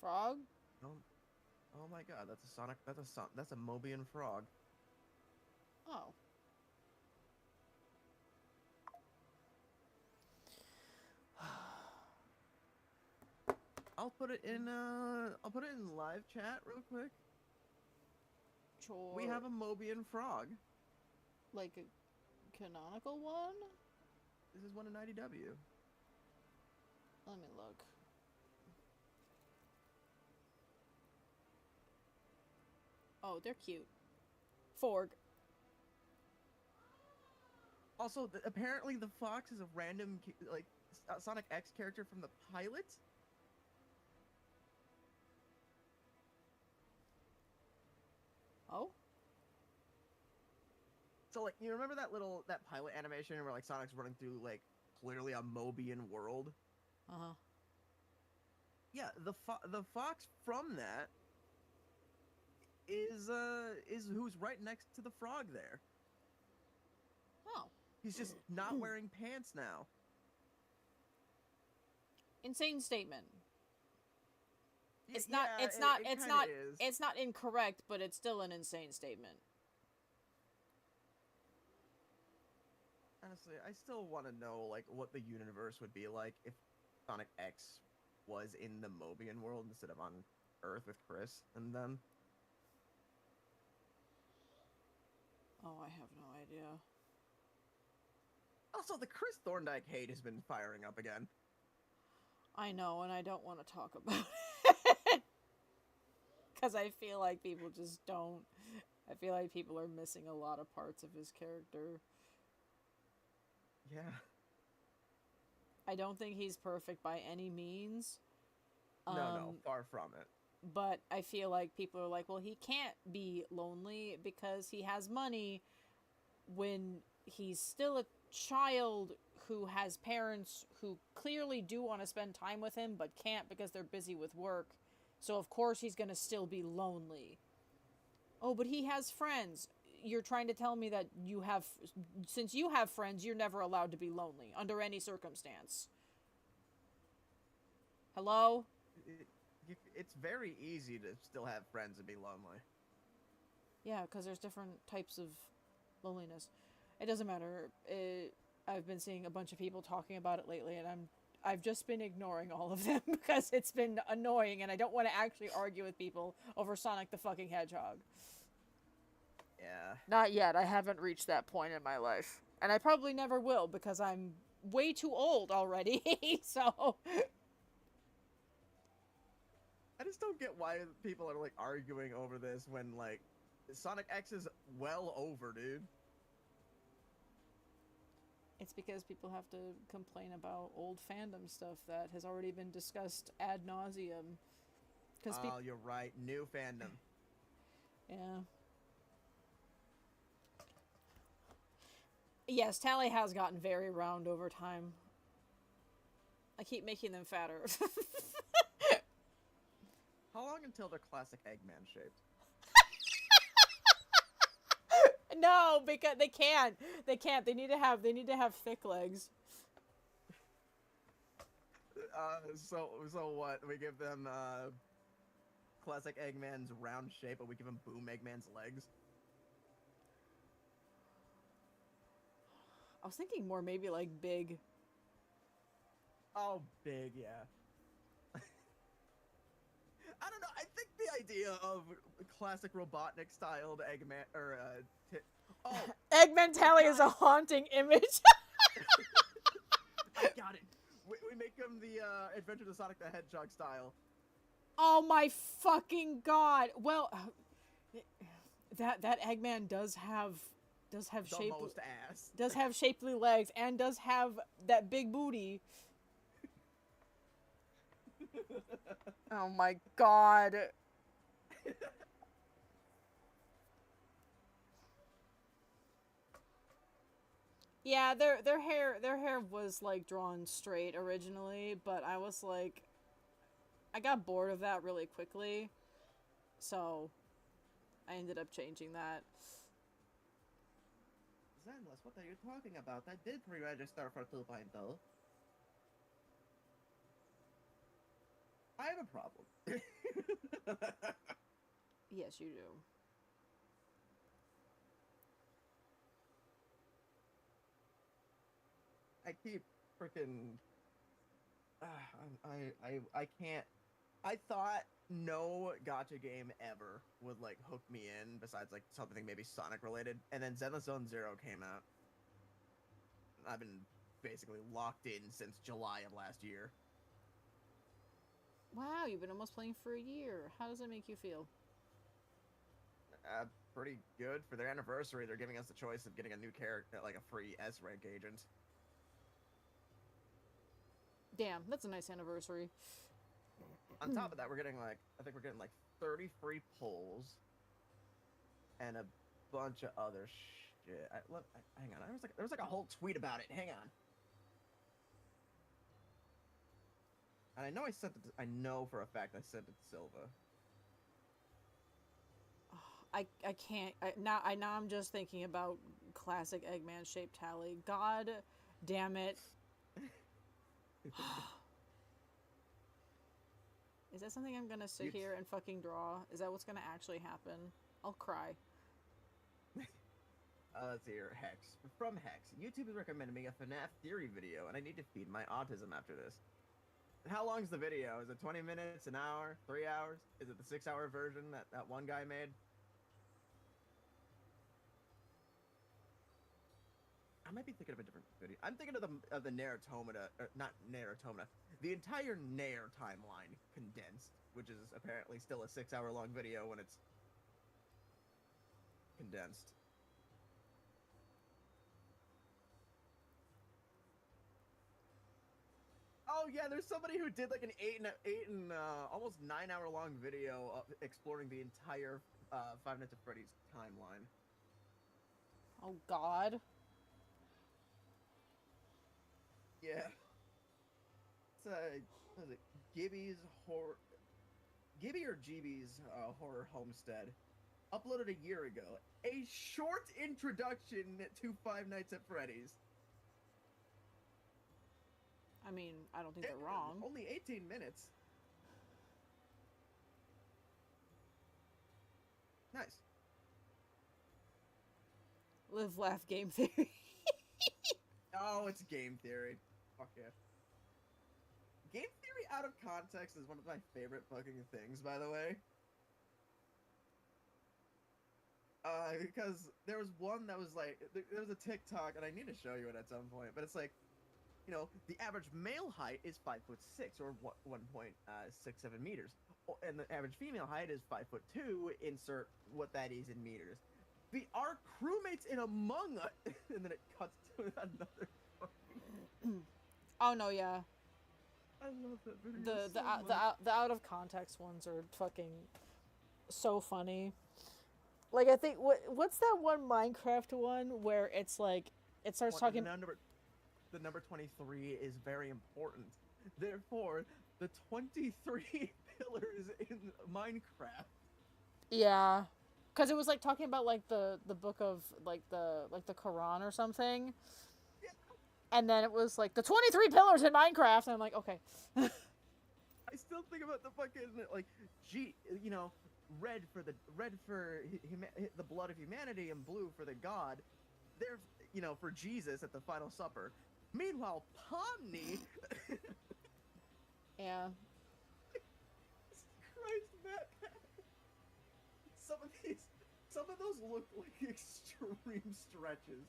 Speaker 1: Frog?
Speaker 2: Oh my god, that's a Sonic. That's a Mobian frog.
Speaker 1: Oh.
Speaker 2: I'll put it in live chat real quick.
Speaker 1: Chore.
Speaker 2: We have a Mobian frog.
Speaker 1: Like a canonical one?
Speaker 2: This is one in IDW.
Speaker 1: Let me look. Oh, they're cute. Forg.
Speaker 2: Also, apparently the fox is a random like Sonic X character from the pilot.
Speaker 1: Oh?
Speaker 2: So like, you remember that pilot animation where like Sonic's running through like clearly a Mobian world?
Speaker 1: Uh-huh.
Speaker 2: Yeah, the fox from that is who's right next to the frog there.
Speaker 1: Oh.
Speaker 2: He's just not wearing pants now.
Speaker 1: Insane statement. It's
Speaker 2: Yeah,
Speaker 1: it's not incorrect, but it's still an insane statement.
Speaker 2: Honestly, I still want to know like what the universe would be like if Sonic X was in the Mobian world instead of on Earth with Chris and them.
Speaker 1: Oh, I have no idea.
Speaker 2: Also, the Chris Thorndike hate has been firing up again.
Speaker 1: I know, and I don't want to talk about it. Because I feel like people just don't. I feel like people are missing a lot of parts of his character.
Speaker 2: Yeah.
Speaker 1: I don't think he's perfect by any means.
Speaker 2: No, far from it.
Speaker 1: But I feel like people are like, well, he can't be lonely because he has money when he's still a child who has parents who clearly do want to spend time with him but can't because they're busy with work. So of course he's going to still be lonely. Oh, but he has friends. You're trying to tell me that since you have friends, you're never allowed to be lonely under any circumstance. Hello?
Speaker 2: It's very easy to still have friends and be lonely.
Speaker 1: Yeah, because there's different types of loneliness. It doesn't matter. I've been seeing a bunch of people talking about it lately, and I've just been ignoring all of them because it's been annoying, and I don't want to actually argue with people over Sonic the fucking Hedgehog.
Speaker 2: Yeah.
Speaker 1: Not yet. I haven't reached that point in my life, and I probably never will because I'm way too old already. So
Speaker 2: I just don't get why people are like arguing over this when like Sonic X is well over, dude.
Speaker 1: it's because people have to complain about old fandom stuff that has already been discussed ad nauseum.
Speaker 2: Oh, you're right. New fandom.
Speaker 1: Yeah. Yes, Tally has gotten very round over time. I keep making them fatter.
Speaker 2: How long until they're classic Eggman shaped?
Speaker 1: No, because they can't. They can't. They need to have thick legs.
Speaker 2: So what? We give them classic Eggman's round shape, but we give him Boom Eggman's legs.
Speaker 1: I was thinking more maybe like big.
Speaker 2: Oh, big, yeah. I don't know. I think the idea of classic Robotnik styled Eggman or
Speaker 1: Eggman Tally is a haunting image.
Speaker 2: I got it. We make him the Adventures of Sonic the Hedgehog style.
Speaker 1: Oh my fucking god! Well, that Eggman does have shape.
Speaker 2: Most ass.
Speaker 1: Does have shapely legs and does have that big booty. Oh my god. Yeah, their hair was like drawn straight originally, but I was like I got bored of that really quickly. So I ended up changing that.
Speaker 2: Zenless, what are you talking about? I did pre-register for 2.0. I have a problem.
Speaker 1: Yes, you do.
Speaker 2: I keep freaking. I can't. I thought no gacha game ever would like hook me in besides like something maybe Sonic related, and then Zenless Zone Zero came out. I've been basically locked in since July of last year.
Speaker 1: Wow, you've been almost playing for a year. How does it make you feel?
Speaker 2: Pretty good. For their anniversary, they're giving us the choice of getting a new character, like a free S rank agent.
Speaker 1: Damn, that's a nice anniversary.
Speaker 2: On top of that, we're getting like, I think we're getting like 30 free pulls and a bunch of other shit. Hang on, there was like a whole tweet about it. Hang on. And I know I sent it. I know for a fact I sent it to Silva.
Speaker 1: I can't. Now I'm just thinking about classic Eggman shaped Tally. God damn it. Is that something I'm gonna sit here and fucking draw? Is that what's gonna actually happen? I'll cry.
Speaker 2: Let's see here. Hex. From Hex. YouTube has recommended me a FNAF theory video, and I need to feed my autism after this. How long's the video? Is it 20 minutes, an hour, 3 hours? Is it the 6-hour version that one guy made? I might be thinking of a different video. I'm thinking of the Nair Automata, or not Nair Automata, the entire Nair timeline condensed, which is apparently still a 6-hour long video when it's condensed. Oh yeah, there's somebody who did like an 8 and almost 9-hour long video of exploring the entire Five Nights at Freddy's timeline.
Speaker 1: Oh God.
Speaker 2: Yeah. It's what is it? Gibby's horror. Gibby or GB's horror homestead. Uploaded a year ago. A short introduction to Five Nights at Freddy's.
Speaker 1: I mean, I don't think they're wrong.
Speaker 2: Only 18 minutes. Nice.
Speaker 1: Live, laugh, game theory.
Speaker 2: Oh, it's game theory. Fuck yeah. Game theory out of context is one of my favorite fucking things, by the way. Because there was one that was like, there was a TikTok, and I need to show you it at some point, but it's like, you know, the average male height is 5'6" or 1.67 meters, and the average female height is 5'2". Insert what that is in meters. Our crewmates in Among Us, and then it cuts to another.
Speaker 1: Oh no, yeah.
Speaker 2: I love that video.
Speaker 1: The out of context ones are fucking so funny. Like I think what's that one Minecraft one where it's like it starts talking.
Speaker 2: The number 23 is very important. Therefore, the 23 pillars in Minecraft.
Speaker 1: Yeah, because it was like talking about like the book of like the Quran or something.
Speaker 2: Yeah.
Speaker 1: And then it was like the 23 pillars in Minecraft, and I'm like, okay.
Speaker 2: I still think about the fucking like, you know, red for the blood of humanity and blue for the God. They're, you know, for Jesus at the Final Supper. Meanwhile, Pomni.
Speaker 1: Yeah.
Speaker 2: Christ, Matt. Some of those look like extreme stretches.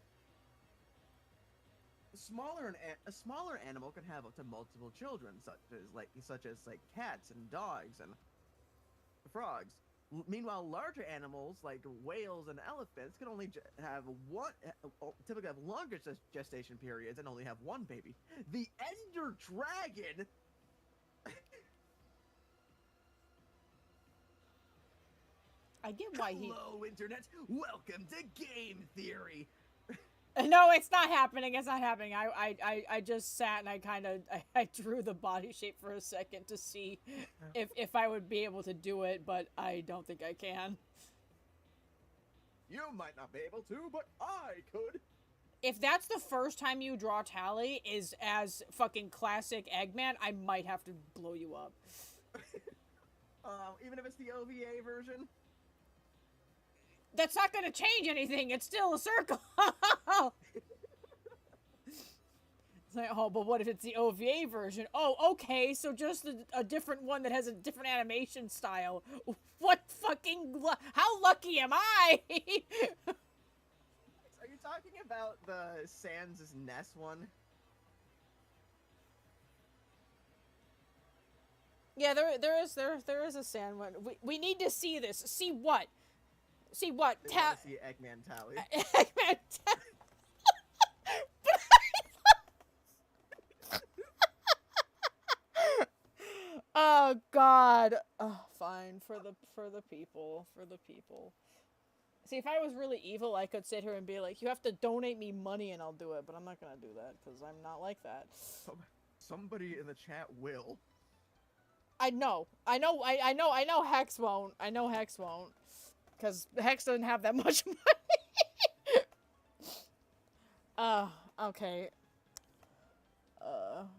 Speaker 2: A smaller animal can have up to multiple children, such as cats and dogs and frogs. Meanwhile, larger animals like whales and elephants can only have typically have longer gestation periods and only have one baby. The Ender Dragon.
Speaker 1: I get why
Speaker 2: Hello, Internet. Welcome to Game Theory.
Speaker 1: No, it's not happening. It's not happening. I just sat and I drew the body shape for a second to see if I would be able to do it, but I don't think I can.
Speaker 2: You might not be able to, but I could.
Speaker 1: If that's the first time you draw Tally is as fucking classic Eggman, I might have to blow you up.
Speaker 2: Even if it's the OVA version?
Speaker 1: That's not going to change anything. It's still a circle. It's like, oh, but what if it's the OVA version? Oh, okay, so just a different one that has a different animation style. What fucking... How lucky am I?
Speaker 2: Are you talking about the Sans' Ness one?
Speaker 1: Yeah, there is a Sans one. We need to see this. See what? See what?
Speaker 2: They want to see Eggman Tally.
Speaker 1: Eggman Tally. Oh God. Oh, fine for the people. See, if I was really evil, I could sit here and be like, "You have to donate me money, and I'll do it." But I'm not gonna do that because I'm not like that.
Speaker 2: Somebody in the chat will.
Speaker 1: I know. Hex won't. I know Hex won't. Because Hex doesn't have that much money. Okay.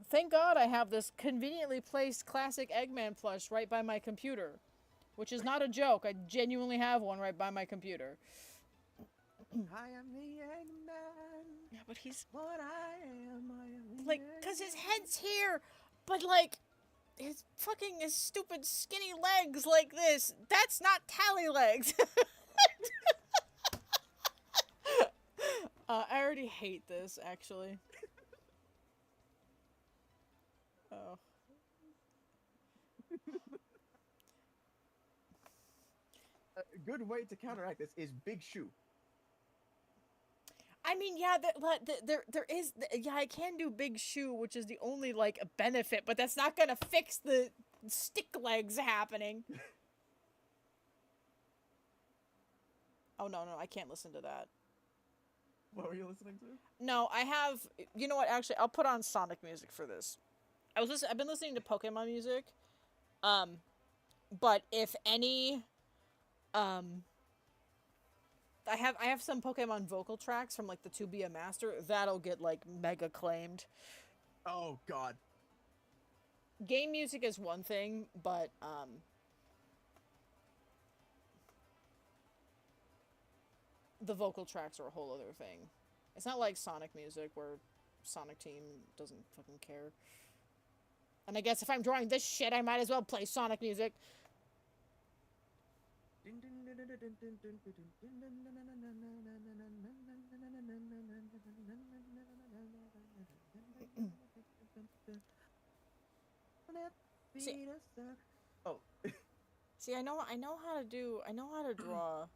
Speaker 1: Thank God I have this conveniently placed classic Eggman plush right by my computer. Which is not a joke. I genuinely have one right by my computer.
Speaker 2: I am the Eggman.
Speaker 1: Yeah, but he's...
Speaker 2: What I am the
Speaker 1: like, because his head's here. But, like... his stupid skinny legs like this. That's not Tally legs. I already hate this, actually. Oh.
Speaker 2: A good way to counteract this is Big Shoe.
Speaker 1: I mean, yeah, there is, yeah, I can do Big Shoe, which is the only, like, benefit, but that's not gonna fix the stick legs happening. Oh, no, I can't listen to that.
Speaker 2: What were you listening to?
Speaker 1: No, I have, you know what, actually, I'll put on Sonic music for this. I've been listening to Pokemon music, but if any, I have some Pokemon vocal tracks from, like, the To Be a Master. That'll get, like, mega claimed.
Speaker 2: Oh, God.
Speaker 1: Game music is one thing, but, the vocal tracks are a whole other thing. It's not like Sonic music where Sonic Team doesn't fucking care. And I guess if I'm drawing this shit, I might as well play Sonic music. See,
Speaker 2: oh.
Speaker 1: See, I know how to draw.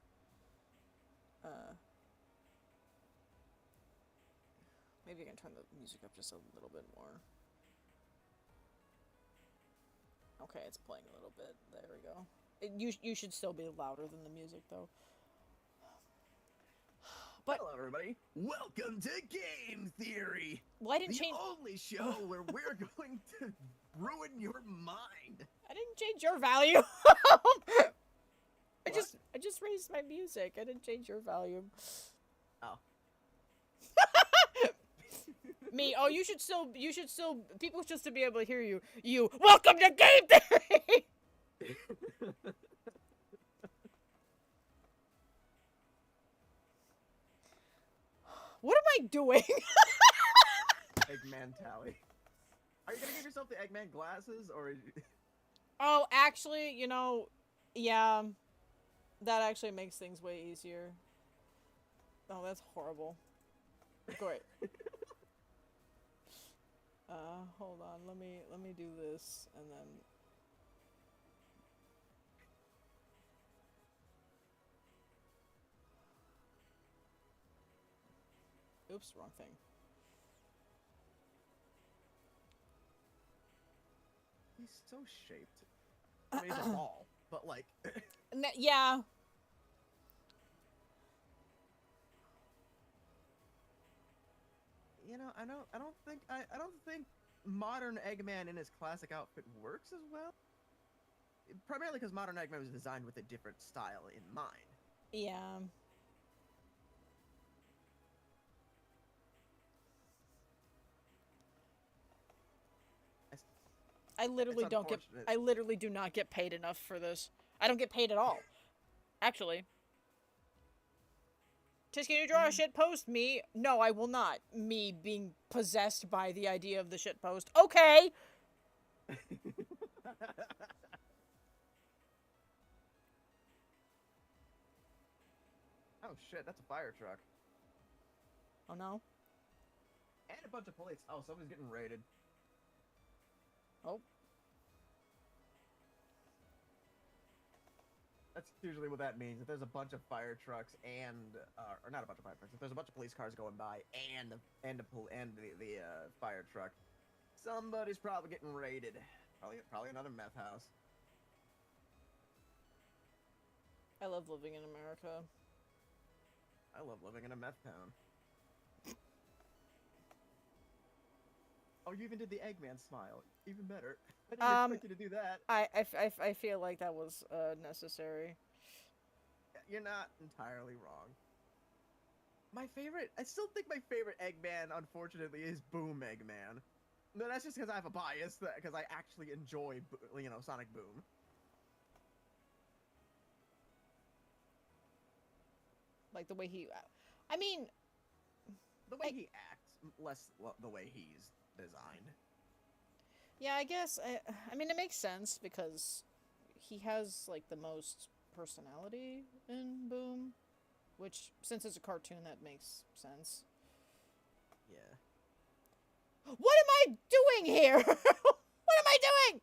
Speaker 1: Maybe I can turn the music up just a little bit more. Okay, it's playing a little bit. There we go. You should still be louder than the music, though. But
Speaker 2: hello, everybody. Welcome to Game Theory.
Speaker 1: Well, I didn't
Speaker 2: the
Speaker 1: change.
Speaker 2: only show where we're going to ruin your mind.
Speaker 1: I didn't change your volume. I just raised my music. I didn't change your volume.
Speaker 2: Oh.
Speaker 1: Me. Oh, you should still. People should still be able to hear you. You. Welcome to Game Theory. What am I doing?
Speaker 2: Eggman tally. Are you gonna give yourself the Eggman glasses, or?
Speaker 1: Oh, actually, you know, yeah, that actually makes things way easier. Oh, that's horrible. Great. Hold on. Let me do this, and then. Oops, wrong thing.
Speaker 2: He's so shaped. I mean, he's a ball, but like.
Speaker 1: Yeah.
Speaker 2: You know, I don't think modern Eggman in his classic outfit works as well. Primarily because modern Eggman was designed with a different style in mind.
Speaker 1: Yeah. I literally do not get paid enough for this. I don't get paid at all. Actually. Tis, can you draw a shit post? Me? No, I will not. Me being possessed by the idea of the shit post. Okay!
Speaker 2: Oh shit, that's a fire truck.
Speaker 1: Oh no?
Speaker 2: And a bunch of police. Oh, somebody's getting raided.
Speaker 1: Oh.
Speaker 2: That's usually what that means. If there's a bunch of fire trucks and, or not a bunch of fire trucks, if there's a bunch of police cars going by and the fire truck, somebody's probably getting raided. Probably another meth house.
Speaker 1: I love living in America.
Speaker 2: I love living in a meth town. Oh, you even did the Eggman smile. Even better. I didn't expect you to do that.
Speaker 1: I feel like that was necessary.
Speaker 2: You're not entirely wrong. I still think my favorite Eggman, unfortunately, is Boom Eggman. No, that's just because I have a bias, because I actually enjoy, Sonic Boom.
Speaker 1: Like the way he... I mean...
Speaker 2: The way he acts, less the way he's designed.
Speaker 1: Yeah, I guess, I mean, it makes sense, because he has, like, the most personality in Boom, which, since it's a cartoon, that makes sense.
Speaker 2: Yeah.
Speaker 1: What am I doing here? What am I doing?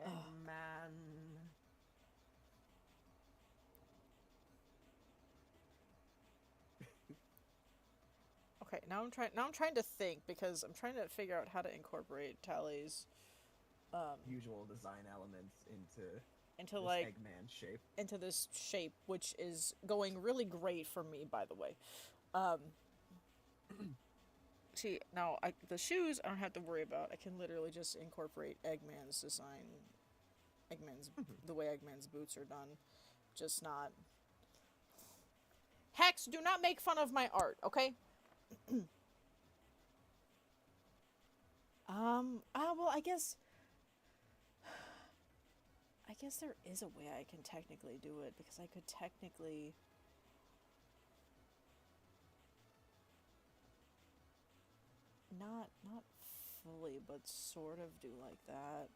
Speaker 2: Eggman.
Speaker 1: Okay, now I'm trying to think, because I'm trying to figure out how to incorporate Tally's
Speaker 2: usual design elements into
Speaker 1: this like
Speaker 2: Eggman shape.
Speaker 1: Into this shape, which is going really great for me, by the way. See, now the shoes I don't have to worry about. I can literally just incorporate Eggman's design, the way Eggman's boots are done, just not. Hex, do not make fun of my art, okay? Well, I guess there is a way I can technically do it, because I could technically not fully, but sort of do like that.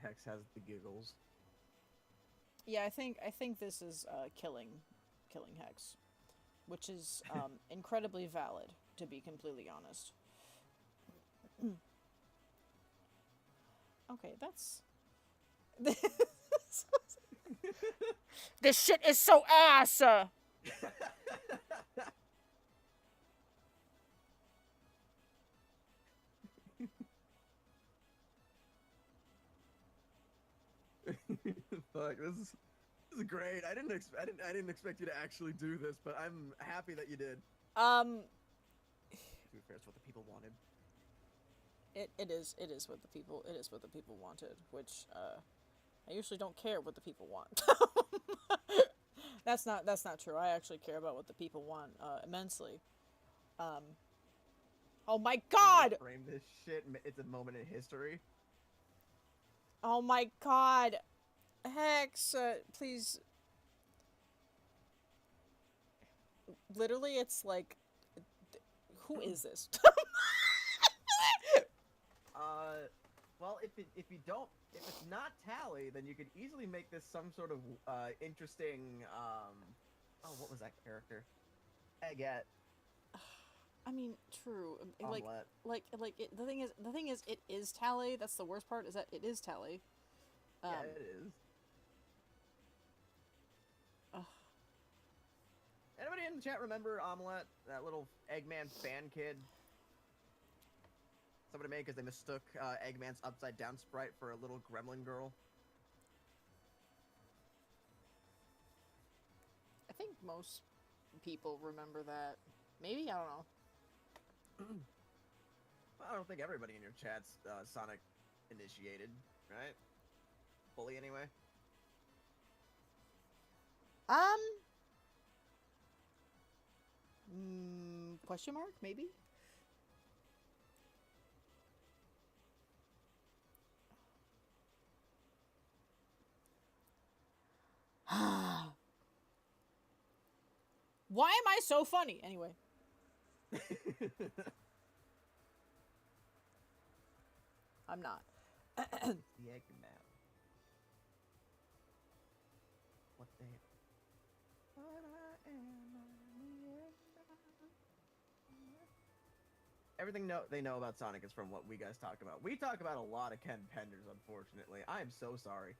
Speaker 2: Hex has the giggles.
Speaker 1: Yeah, I think this is killing Hex, which is incredibly valid, to be completely honest. Okay, that's this shit is so ass.
Speaker 2: Fuck, this is great. I didn't expect you to actually do this, but I'm happy that you did.
Speaker 1: Um,
Speaker 2: To be fair, it's what the people wanted.
Speaker 1: it is what the people wanted, which I usually don't care what the people want. That's not true. I actually care about what the people want immensely. Oh my god!
Speaker 2: Frame this shit. It's a moment in history.
Speaker 1: Oh my god! Hex, please. Literally, it's like, who is this?
Speaker 2: Well, if it's not Tally, then you could easily make this some sort of interesting. Oh, what was that character? Eggette.
Speaker 1: I mean, true.
Speaker 2: Omelette.
Speaker 1: The thing is, it is Tally. That's the worst part. Is that it is Tally.
Speaker 2: Yeah, it is. Anybody in the chat remember Omelette? That little Eggman fan kid? Somebody made because they mistook Eggman's upside down sprite for a little gremlin girl.
Speaker 1: I think most people remember that. Maybe, I don't know.
Speaker 2: Well, I don't think everybody in your chat's Sonic initiated, right? Fully, anyway.
Speaker 1: Question mark? Maybe. Why am I so funny? Anyway. I'm not.
Speaker 2: The Eggman. What the heck? Everything they know about Sonic is from what we guys talk about. We talk about a lot of Ken Penders, unfortunately. I am so sorry.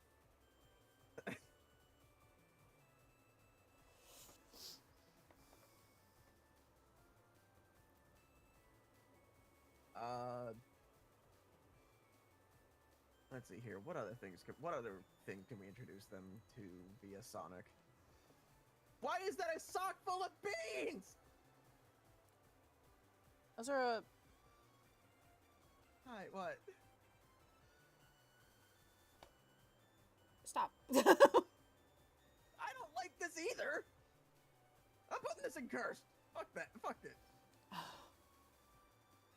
Speaker 2: Let's see here. What other thing can we introduce them to via Sonic? Why is that a sock full of beans?
Speaker 1: Those are a...
Speaker 2: Hi, what?
Speaker 1: Stop.
Speaker 2: I don't like this either. I'm putting this in cursed. Fuck that. Fuck it.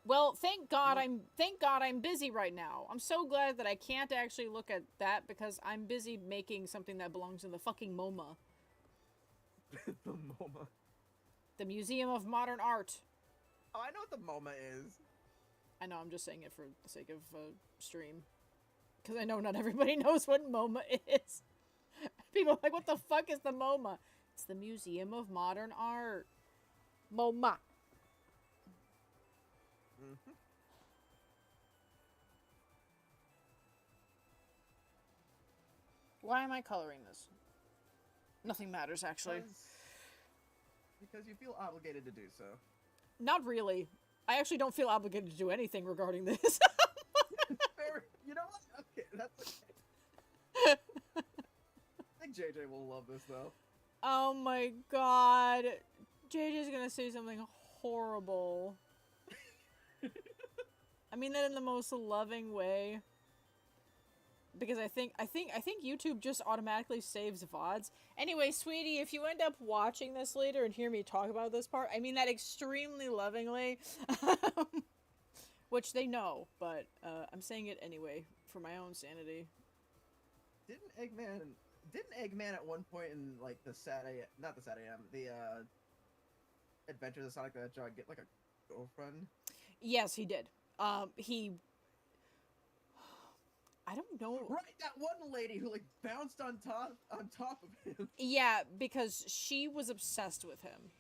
Speaker 1: Well, thank God I'm busy right now. I'm so glad that I can't actually look at that because I'm busy making something that belongs in the fucking MoMA.
Speaker 2: The MoMA.
Speaker 1: The Museum of Modern Art.
Speaker 2: Oh, I know what the MoMA is.
Speaker 1: I know, I'm just saying it for the sake of stream. Because I know not everybody knows what MoMA is. People are like, what the fuck is the MoMA? It's the Museum of Modern Art. MoMA.
Speaker 2: Mm-hmm.
Speaker 1: Why am I coloring this? Nothing matters, actually.
Speaker 2: Because you feel obligated to do so.
Speaker 1: Not really. I actually don't feel obligated to do anything regarding this.
Speaker 2: Fair. You know what? Okay, that's okay. I think JJ will love this, though.
Speaker 1: Oh my god. JJ's gonna say something horrible. I mean that in the most loving way. Because I think YouTube just automatically saves VODs. Anyway, sweetie, if you end up watching this later and hear me talk about this part, I mean that extremely lovingly. Which they know, but I'm saying it anyway for my own sanity.
Speaker 2: Didn't Eggman at one point in like the Saturday, not the Saturday, the Adventures of Sonic the Hedgehog get like a girlfriend?
Speaker 1: Yes, he did. He. I don't know.
Speaker 2: Right, that one lady who like bounced on top of him.
Speaker 1: Yeah, because she was obsessed with him.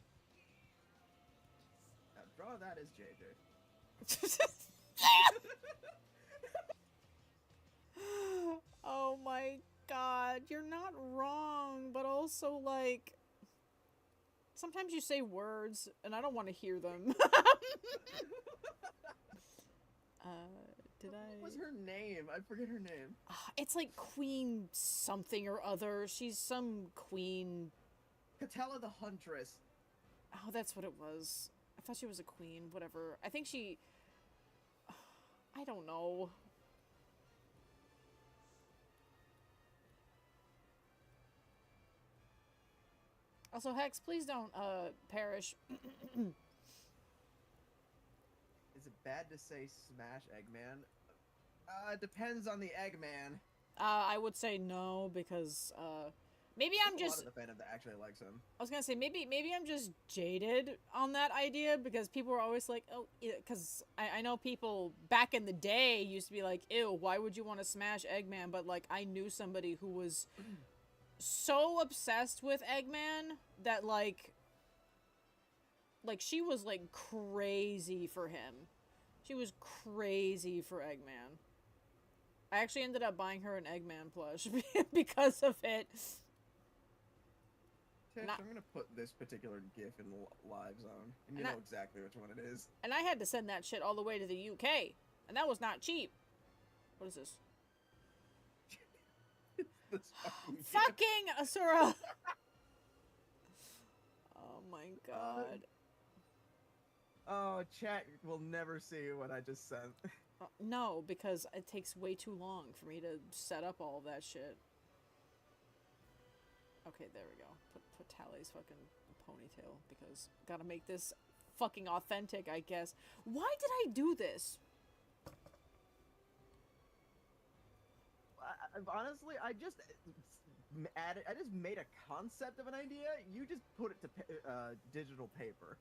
Speaker 2: Now draw that as JJ.
Speaker 1: Oh my god, you're not wrong, but also like sometimes you say words and I don't want to hear them. Did I?
Speaker 2: What was her name? I forget her name.
Speaker 1: It's like Queen something or other. She's some queen.
Speaker 2: Catella the Huntress.
Speaker 1: Oh, that's what it was. I thought she was a queen. Whatever. I think she. I don't know. Also, Hex, please don't perish.
Speaker 2: Is it bad to say Smash Eggman? Depends on the Eggman.
Speaker 1: I would say no because maybe I'm
Speaker 2: There's
Speaker 1: just.
Speaker 2: a lot of the fandom that actually likes him.
Speaker 1: I was gonna say maybe I'm just jaded on that idea because people are always like, oh, because I know people back in the day used to be like, ew, why would you want to smash Eggman? But like I knew somebody who was so obsessed with Eggman that like she was like crazy for him. She was crazy for Eggman. I actually ended up buying her an Eggman plush because of it.
Speaker 2: Tish, I'm gonna put this particular GIF in the live zone, and you know exactly which one it is.
Speaker 1: And I had to send that shit all the way to the UK, and that was not cheap. What is this?
Speaker 2: This
Speaker 1: fucking Asura! Oh my god.
Speaker 2: Oh, chat will never see what I just sent.
Speaker 1: No, because it takes way too long for me to set up all of that shit. Okay, there we go. Put Tally's fucking ponytail, because gotta make this fucking authentic, I guess. Why did I do this?
Speaker 2: Honestly, I just made a concept of an idea. You just put it to digital paper.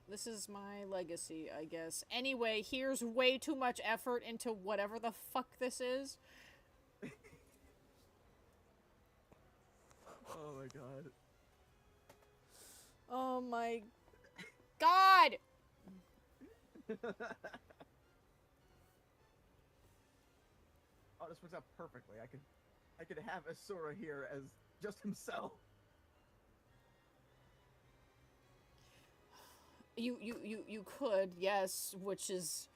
Speaker 1: This is my legacy, I guess. Anyway, here's way too much effort into whatever the fuck this is.
Speaker 2: Oh my god.
Speaker 1: Oh my god!
Speaker 2: Oh, this works out perfectly. I could have Asura here as just himself.
Speaker 1: You could, yes, which is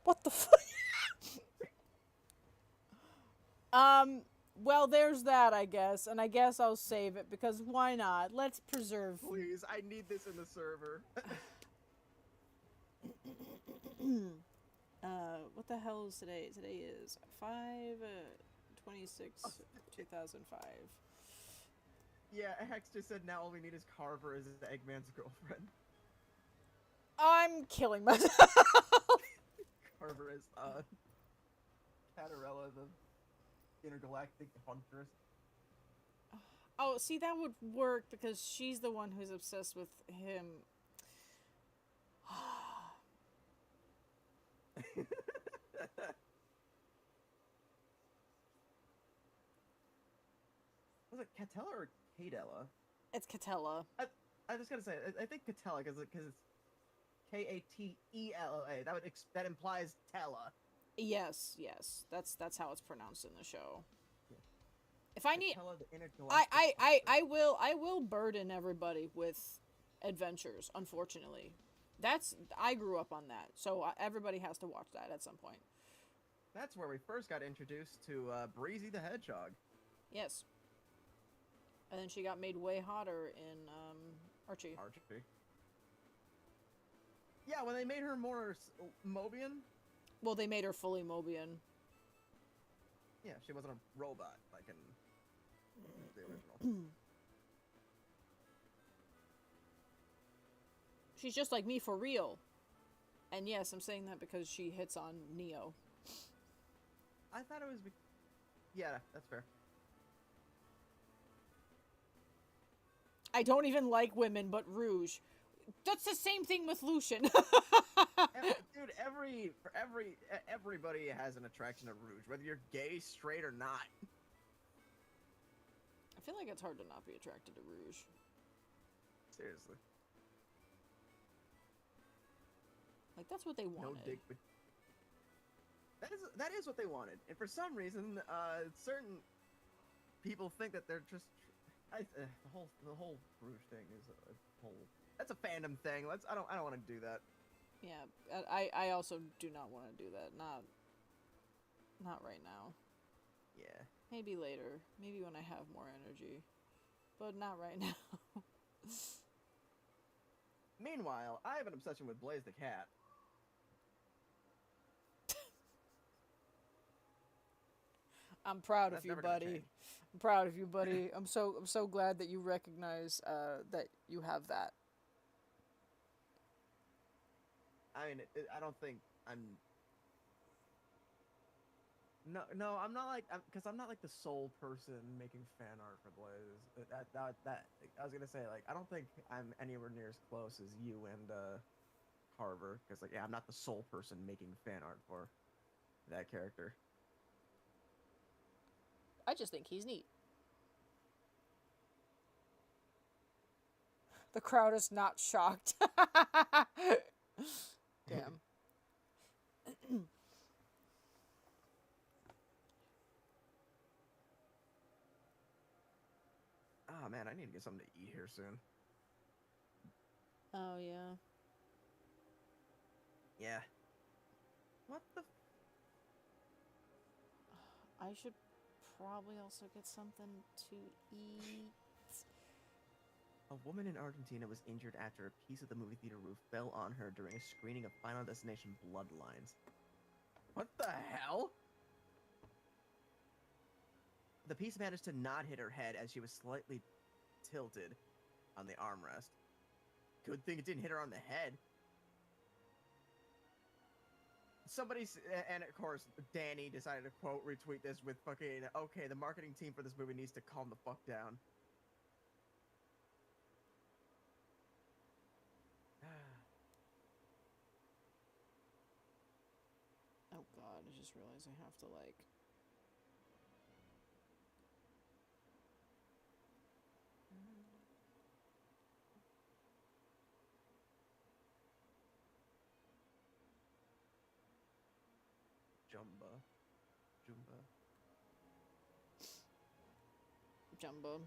Speaker 1: what the fuck? Well, there's that, I guess, and I guess I'll save it because why not? Let's preserve.
Speaker 2: Please, I need this in the server.
Speaker 1: What the hell is today? Today is 5/26/2005.
Speaker 2: Yeah, Hex just said now all we need is Carver as Eggman's girlfriend.
Speaker 1: I'm killing myself.
Speaker 2: Carver is Catarella, the intergalactic huntress.
Speaker 1: Oh, see, that would work because she's the one who's obsessed with him.
Speaker 2: Was it Catella or Cadella?
Speaker 1: It's Catella.
Speaker 2: I just gotta say, I think Catella because it's Katella. That implies Tella.
Speaker 1: Yes, that's how it's pronounced in the show. Yeah. If I need, I will burden everybody with adventures. Unfortunately, I grew up on that, so everybody has to watch that at some point.
Speaker 2: That's where we first got introduced to Breezy the Hedgehog.
Speaker 1: Yes. And then she got made way hotter in Archie.
Speaker 2: Yeah, when they made her more Mobian.
Speaker 1: Well, they made her fully Mobian.
Speaker 2: Yeah, she wasn't a robot like in the original.
Speaker 1: She's just like me for real. And yes, I'm saying that because she hits on Neo.
Speaker 2: I thought it was. Yeah, that's fair.
Speaker 1: I don't even like women, but Rouge. That's the same thing with Lucian.
Speaker 2: Dude, everybody has an attraction to Rouge, whether you're gay, straight, or not.
Speaker 1: I feel like it's hard to not be attracted to Rouge.
Speaker 2: Seriously.
Speaker 1: Like, that's what they wanted.
Speaker 2: No dick, but that is what they wanted, and for some reason, certain people think that they're just. The whole Rouge thing is a whole. That's a fandom thing. I don't want to do that.
Speaker 1: Yeah, I also do not want to do that. Not right now.
Speaker 2: Yeah.
Speaker 1: Maybe later. Maybe when I have more energy. But not right now.
Speaker 2: Meanwhile, I have an obsession with Blaze the cat.
Speaker 1: I'm proud
Speaker 2: That's
Speaker 1: of you,
Speaker 2: never gonna
Speaker 1: buddy.
Speaker 2: change.
Speaker 1: I'm proud of you, buddy. I'm so glad that you recognize that you have that.
Speaker 2: I mean, I don't think I'm. No, I'm not like, because I'm not like the sole person making fan art for Blaze. That I was gonna say, like, I don't think I'm anywhere near as close as you and Carver, because like, yeah, I'm not the sole person making fan art for that character.
Speaker 1: I just think he's neat. The crowd is not shocked. Damn.
Speaker 2: Oh man, I need to get something to eat here soon.
Speaker 1: Oh, yeah.
Speaker 2: Yeah. What the?
Speaker 1: I should probably also get something to eat.
Speaker 2: A woman in Argentina was injured after a piece of the movie theater roof fell on her during a screening of Final Destination Bloodlines. What the hell? The piece managed to not hit her head as she was slightly tilted on the armrest. Good thing it didn't hit her on the head. And of course, Danny decided to quote retweet this with fucking, okay, the marketing team for this movie needs to calm the fuck down.
Speaker 1: Oh god, I just realized I have to, like...
Speaker 2: Jumba.
Speaker 1: Jumbo.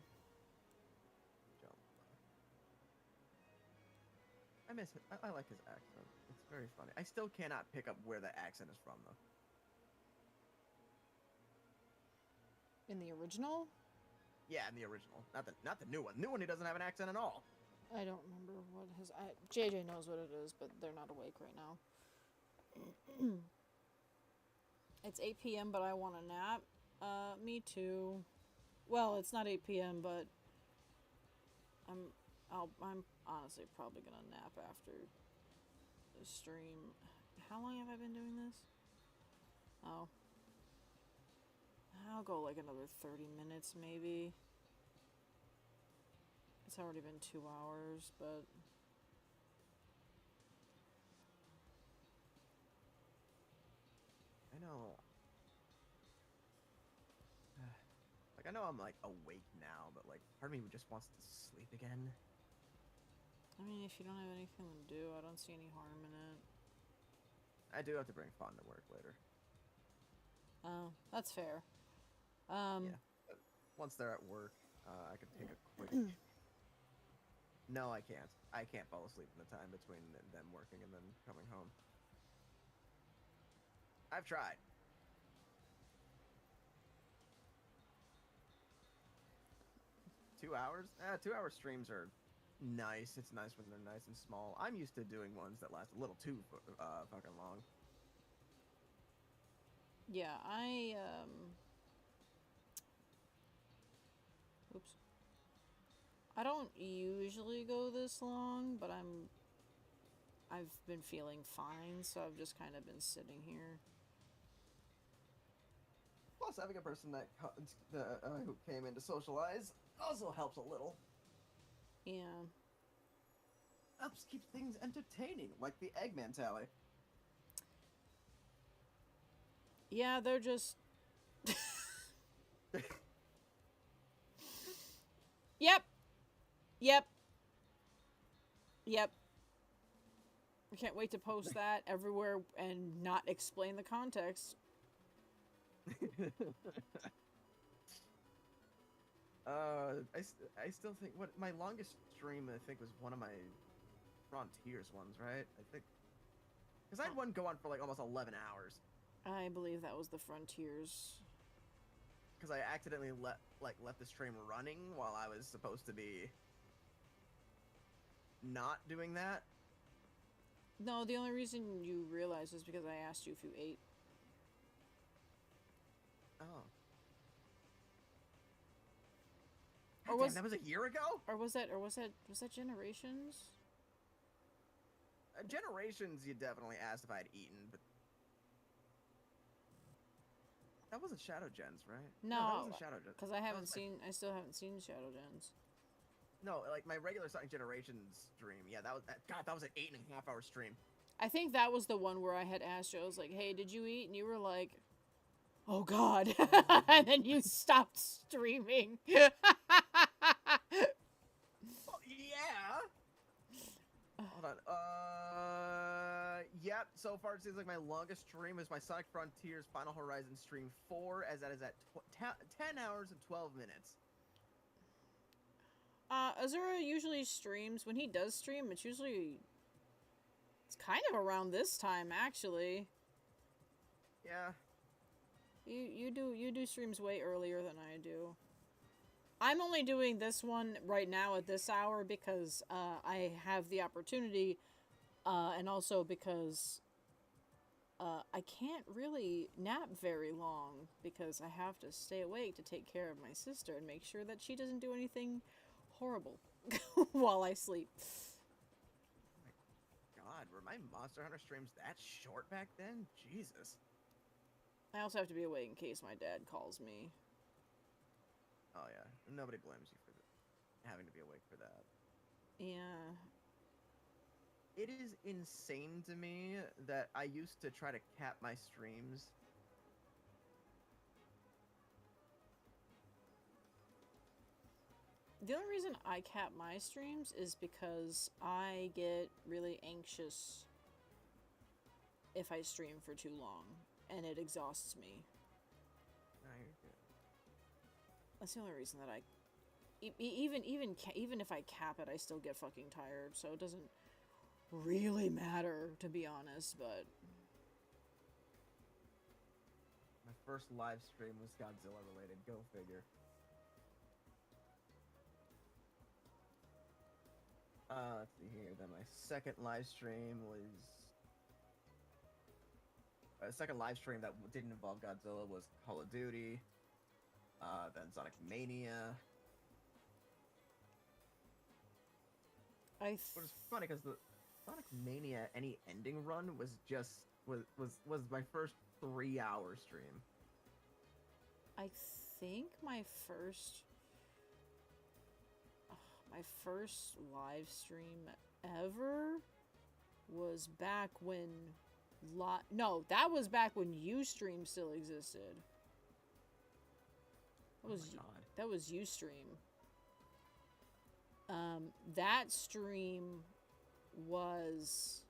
Speaker 2: I miss it. I like his accent. It's very funny. I still cannot pick up where the accent is from, though.
Speaker 1: In the original?
Speaker 2: Yeah, in the original. Not the new one. New one, he doesn't have an accent at all.
Speaker 1: I don't remember what his... JJ knows what it is, but they're not awake right now. It's 8 p.m., but I want a nap. Me too. Well, it's not 8 p.m., but I'm honestly probably gonna nap after the stream. How long have I been doing this? Oh. I'll go like another 30 minutes, maybe. It's already been 2 hours, but...
Speaker 2: I know. Like, I know I'm, like, awake now, but, like, part of me just wants to sleep again.
Speaker 1: I mean, if you don't have anything to do, I don't see any harm in it.
Speaker 2: I do have to bring Fawn to work later.
Speaker 1: Oh, that's fair.
Speaker 2: Yeah. But once they're at work, I can take a quick... No, I can't. I can't fall asleep in the time between them working and then coming home. I've tried. $2? 2-hour streams are nice. It's nice when they're nice and small. I'm used to doing ones that last a little too fucking long.
Speaker 1: Yeah, I I don't usually go this long, but I've been feeling fine, so I've just kind of been sitting here.
Speaker 2: Plus, having a person who came in to socialize also helps a little.
Speaker 1: Yeah.
Speaker 2: Helps keep things entertaining, like the Eggman tally.
Speaker 1: Yeah, they're just... Yep. Yep. Yep. I can't wait to post that everywhere and not explain the context.
Speaker 2: I still think what my longest stream I think was one of my Frontiers ones, right? I think because I had one go on for like almost 11 hours.
Speaker 1: I believe that was the Frontiers.
Speaker 2: Because I accidentally left the stream running while I was supposed to be not doing that.
Speaker 1: No, the only reason you realized is because I asked you if you ate.
Speaker 2: Oh.
Speaker 1: Or was
Speaker 2: that was a year ago?
Speaker 1: Or was that Generations?
Speaker 2: Generations, you definitely asked if I had eaten, but that wasn't Shadow Gens, right?
Speaker 1: No,
Speaker 2: that wasn't Shadow Gens.
Speaker 1: Because I still haven't seen Shadow Gens.
Speaker 2: No, like my regular Sonic Generations stream. Yeah, that was an 8.5 hour stream.
Speaker 1: I think that was the one where I had asked you, I was like, hey, did you eat? And you were like, oh god. And then you stopped streaming.
Speaker 2: Well, yeah. Hold on. Yep. So far, it seems like my longest stream is my Sonic Frontiers Final Horizon stream 4, as that is at 10 hours and 12 minutes.
Speaker 1: Azura usually streams, when he does stream, it's kind of around this time, actually.
Speaker 2: Yeah.
Speaker 1: You do streams way earlier than I do. I'm only doing this one right now at this hour because I have the opportunity, and also because I can't really nap very long because I have to stay awake to take care of my sister and make sure that she doesn't do anything horrible while I sleep.
Speaker 2: God, were my Monster Hunter streams that short back then? Jesus.
Speaker 1: I also have to be awake in case my dad calls me.
Speaker 2: Oh yeah, nobody blames you for having to be awake for that.
Speaker 1: Yeah.
Speaker 2: It is insane to me that I used to try to cap my streams.
Speaker 1: The only reason I cap my streams is because I get really anxious if I stream for too long, and it exhausts me.
Speaker 2: No, you're good.
Speaker 1: That's the only reason that I... Even if I cap it, I still get fucking tired, so it doesn't really matter, to be honest, but...
Speaker 2: My first live stream was Godzilla related, go figure. Let's see here. Then my second live stream was... The second live stream that didn't involve Godzilla was Call of Duty. Then Sonic Mania. But it's funny because the Sonic Mania any ending run was my first 3-hour stream.
Speaker 1: I think my first live stream ever was back when no, that was back when Ustream still existed. That was Ustream. That stream was...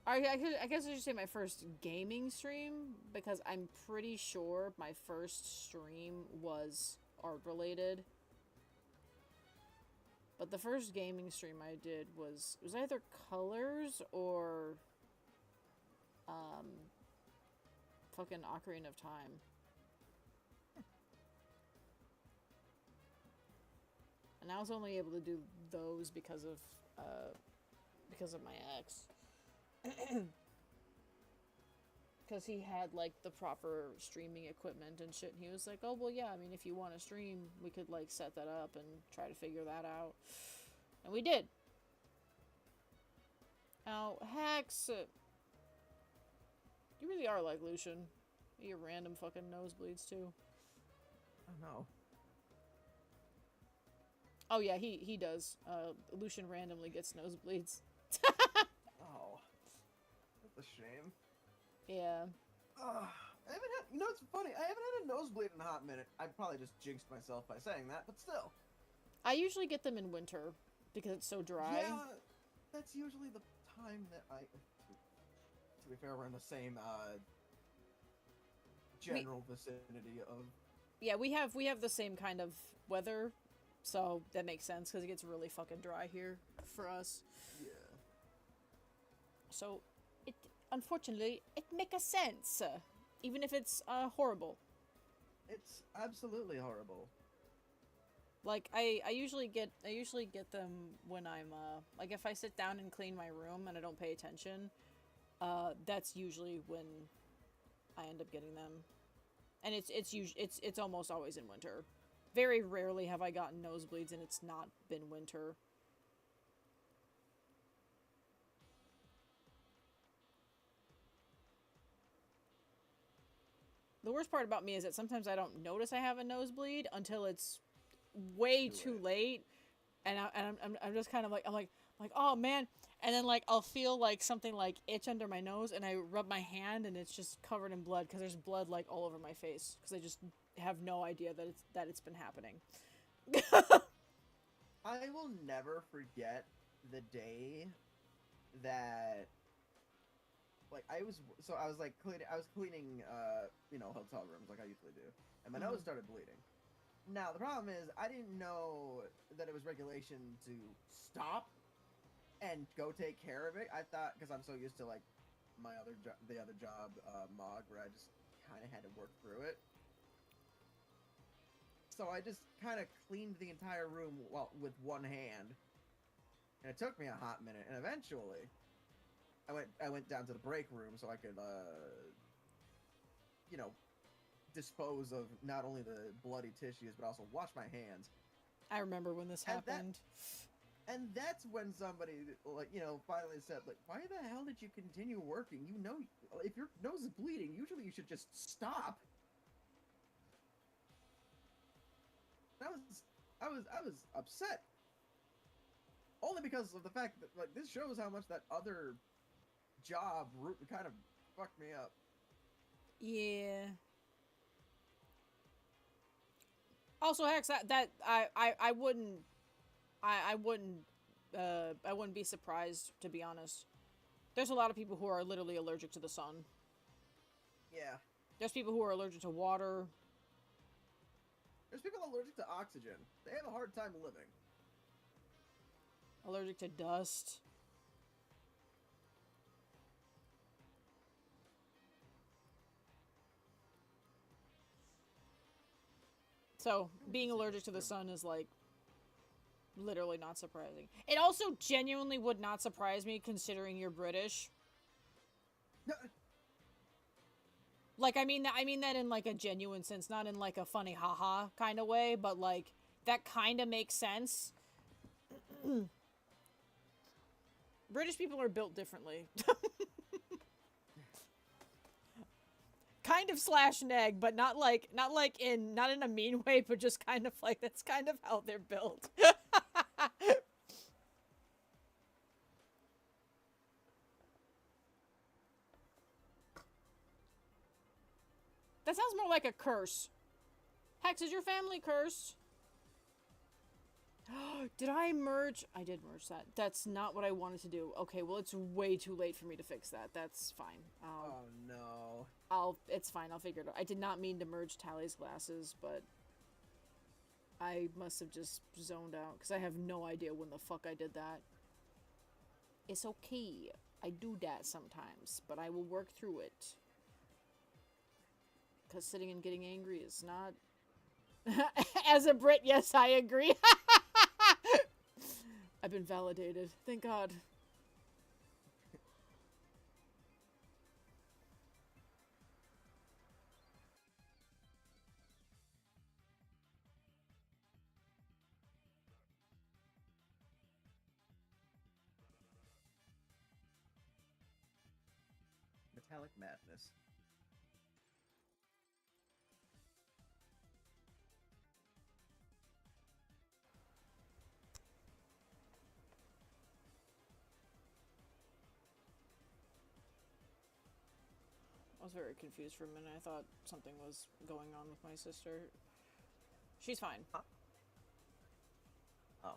Speaker 1: I guess I should say my first gaming stream, because I'm pretty sure my first stream was art-related. But the first gaming stream I did was either Colors or fucking Ocarina of Time. And I was only able to do those because of my ex. because he had like the proper streaming equipment and shit. And he was like, "Oh well, yeah. I mean, if you want to stream, we could like set that up and try to figure that out." And we did. Now, Hex, you really are like Lucian. You get random fucking nosebleeds too.
Speaker 2: I know.
Speaker 1: Oh yeah, he does. Lucian randomly gets nosebleeds.
Speaker 2: Oh, that's a shame.
Speaker 1: Yeah.
Speaker 2: I haven't had. You know, it's funny. I haven't had a nosebleed in a hot minute. I probably just jinxed myself by saying that, but still.
Speaker 1: I usually get them in winter because it's so dry.
Speaker 2: Yeah, that's usually the time that I. To be fair, we're in the same general vicinity of.
Speaker 1: Yeah, we have the same kind of weather, so that makes sense because it gets really fucking dry here for us.
Speaker 2: Yeah.
Speaker 1: So, unfortunately, it makes sense, even if it's horrible.
Speaker 2: It's absolutely horrible.
Speaker 1: Like I usually get them when I'm like if I sit down and clean my room and I don't pay attention, that's usually when I end up getting them, and it's almost always in winter. Very rarely have I gotten nosebleeds and it's not been winter. The worst part about me is that sometimes I don't notice I have a nosebleed until it's way too late. And I'm just kind of like, I'm like, oh man. And then like, I'll feel like something like itch under my nose and I rub my hand and it's just covered in blood because there's blood like all over my face because I just have no idea that it's been happening.
Speaker 2: I will never forget the day that like I was cleaning hotel rooms like I usually do, and my nose started bleeding. Now the problem is I didn't know that it was regulation to stop and go take care of it. I thought, because I'm so used to like the other job Mog, where I just kind of had to work through it. So I just kind of cleaned the entire room with one hand, and it took me a hot minute. And eventually, I went down to the break room so I could, dispose of not only the bloody tissues but also wash my hands.
Speaker 1: I remember when this happened.
Speaker 2: And that's when somebody, finally said, like, why the hell did you continue working? You know, if your nose is bleeding, usually you should just stop. I was upset. Only because of the fact that, like, this shows how much that other job kind of fucked me up.
Speaker 1: Yeah. Also, Hex, I wouldn't be surprised, to be honest. There's a lot of people who are literally allergic to the sun.
Speaker 2: Yeah.
Speaker 1: There's people who are allergic to water.
Speaker 2: There's people allergic to oxygen. They have a hard time living.
Speaker 1: Allergic to dust. So, being allergic to the sun is, like, literally not surprising. It also genuinely would not surprise me, considering you're British. Like, I mean that in, like, a genuine sense, not in, like, a funny haha kind of way, but, like, that kind of makes sense. British people are built differently. Kind of slash neg, but not in a mean way, but just kind of like, that's kind of how they're built. That sounds more like a curse. Hex, is your family cursed? Did I merge? I did merge that. That's not what I wanted to do. Okay, well, it's way too late for me to fix that. That's fine.
Speaker 2: Oh, no.
Speaker 1: It's fine. I'll figure it out. I did not mean to merge Tally's glasses, but I must have just zoned out, because I have no idea when the fuck I did that. It's okay. I do that sometimes, but I will work through it. Because sitting and getting angry is not... As a Brit, yes, I agree. I've been validated. Thank God.
Speaker 2: metallic madness.
Speaker 1: I was very confused for a minute. I thought something was going on with my sister. She's fine.
Speaker 2: Huh? Oh.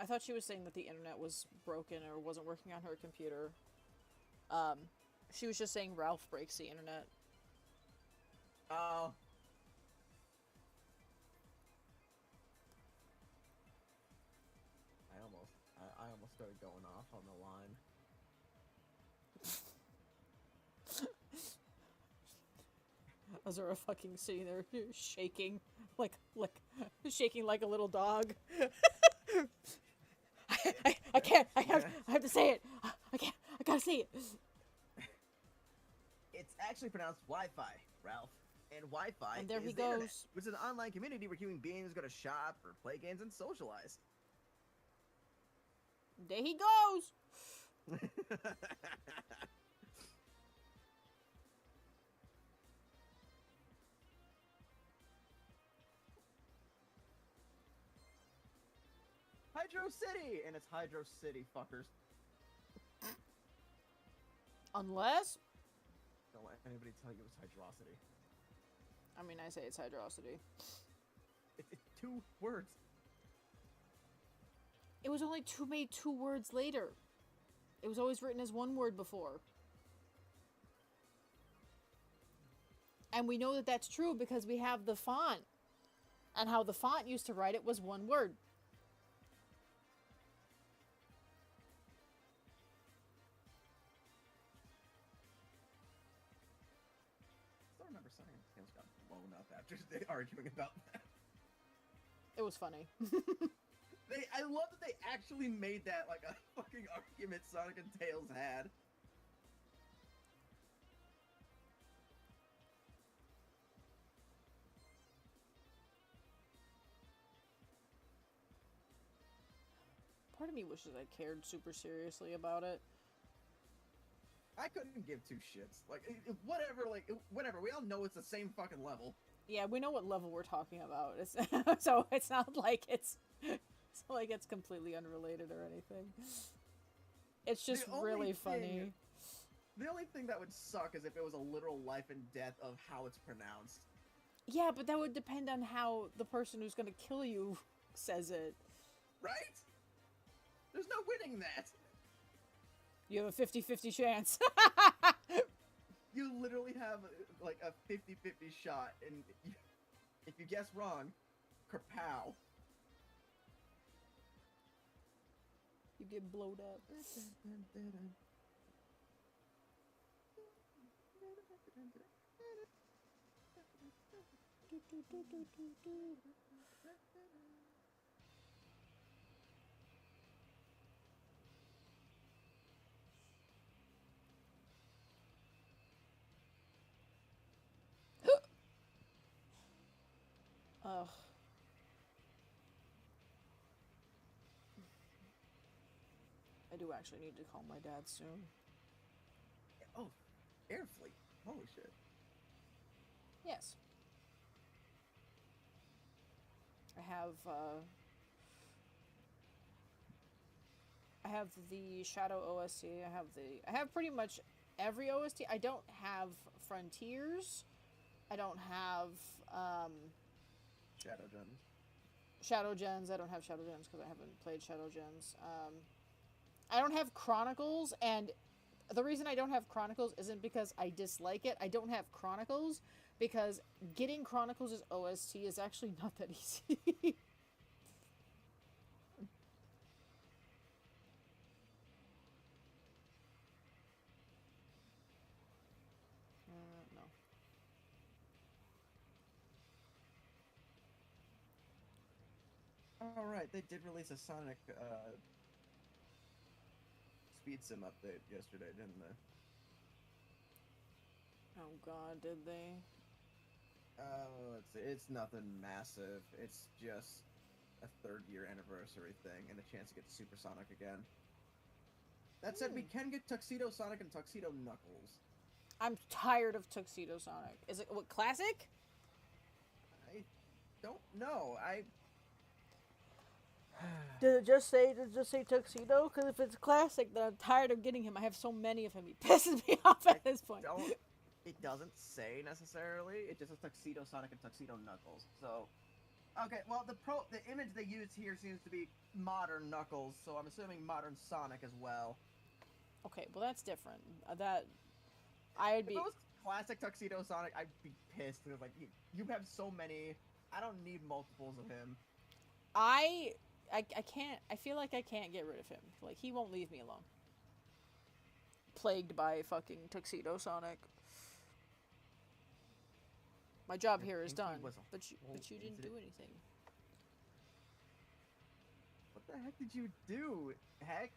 Speaker 1: I thought she was saying that the internet was broken or wasn't working on her computer. She was just saying Ralph breaks the internet.
Speaker 2: Oh. I almost started going off on the line.
Speaker 1: Azura fucking sitting there shaking like shaking like a little dog. I can't. I have to say it. I can't. I gotta say it.
Speaker 2: It's actually pronounced Wi-Fi, Ralph. And Wi-Fi
Speaker 1: And there
Speaker 2: is
Speaker 1: he
Speaker 2: the internet,
Speaker 1: goes.
Speaker 2: which is an online community where human beings go to shop or play games and socialize.
Speaker 1: There he goes.
Speaker 2: Hydro City! And it's Hydro City, fuckers.
Speaker 1: Unless,
Speaker 2: Don't let anybody tell you it's Hydrocity.
Speaker 1: I mean, I say it's Hydrocity.
Speaker 2: It's 2 words.
Speaker 1: It was only made 2 words later. It was always written as 1 word before. And we know that that's true because we have the font. And how the font used to write it was 1 word.
Speaker 2: I still remember science games got blown up after arguing about that.
Speaker 1: It was funny.
Speaker 2: I love that they actually made that like a fucking argument Sonic and Tails had.
Speaker 1: Part of me wishes I cared super seriously about it.
Speaker 2: I couldn't give 2 shits. Like, whatever, like, whatever. We all know it's the same fucking level.
Speaker 1: Yeah, we know what level we're talking about. It's, so it's not like it's completely unrelated or anything. It's just really funny.
Speaker 2: The only thing that would suck is if it was a literal life and death of how it's pronounced.
Speaker 1: Yeah, but that would depend on how the person who's gonna kill you says it.
Speaker 2: Right? There's no winning that.
Speaker 1: You have a 50-50 chance.
Speaker 2: You literally have, like, a 50-50 shot, and if you guess wrong, kerpow.
Speaker 1: You get blowed up. Ugh. I do actually need to call my dad soon.
Speaker 2: Oh, air fleet. Holy shit.
Speaker 1: Yes. I have the Shadow OST. I have pretty much every OST. I don't have Frontiers. I don't have
Speaker 2: Shadow Gems.
Speaker 1: Shadow Gens. I don't have Shadow Gens because I haven't played Shadow Gens. I don't have Chronicles, and the reason I don't have Chronicles isn't because I dislike it. I don't have Chronicles because getting Chronicles as OST is actually not that easy. No.
Speaker 2: Alright, they did release a Sonic speed sim update yesterday, didn't they?
Speaker 1: Oh god, did they?
Speaker 2: Let's see. It's nothing massive. It's just a third-year anniversary thing and a chance to get Supersonic again. That said, we can get Tuxedo Sonic and Tuxedo Knuckles.
Speaker 1: I'm tired of Tuxedo Sonic. Is it what classic?
Speaker 2: I don't know.
Speaker 1: Did it just say Tuxedo? Because if it's classic, then I'm tired of getting him. I have so many of him. He pisses me off at this point.
Speaker 2: It doesn't say necessarily. It just says Tuxedo Sonic and Tuxedo Knuckles. So, okay. Well, the image they use here seems to be modern Knuckles. So I'm assuming modern Sonic as well.
Speaker 1: Okay, well that's different. If
Speaker 2: it was classic Tuxedo Sonic, I'd be pissed. Because, like, you have so many. I don't need multiples of him.
Speaker 1: I can't. I feel like I can't get rid of him. Like, he won't leave me alone. Plagued by fucking Tuxedo Sonic. My job here is done, but you didn't do anything.
Speaker 2: What the heck did you do, Hex?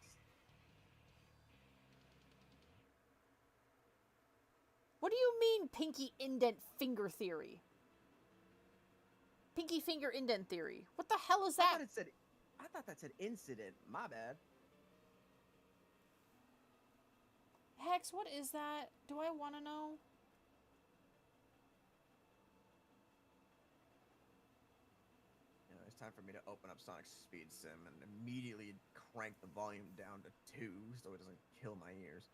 Speaker 1: What do you mean, pinky indent finger theory? Pinky finger indent theory. What the hell is that?
Speaker 2: I thought that said incident. My bad.
Speaker 1: Hex, what is that? Do I want to know?
Speaker 2: It's time for me to open up Sonic Speed Sim and immediately crank the volume down to 2 so it doesn't kill my ears.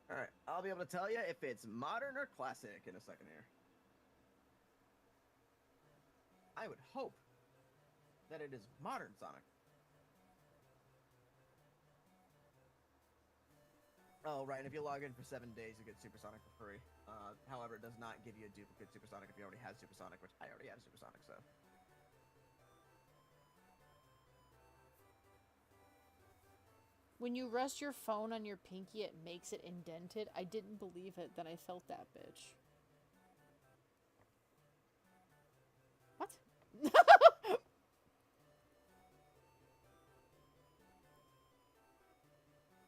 Speaker 2: Alright, I'll be able to tell you if it's modern or classic in a second here. I would hope that it is modern Sonic. Oh, right, and if you log in for 7 days, you get Supersonic for free. However, it does not give you a duplicate Supersonic if you already have Supersonic, which I already have Supersonic, so...
Speaker 1: When you rest your phone on your pinky, it makes it indented. I didn't believe it, then I felt that bitch. What?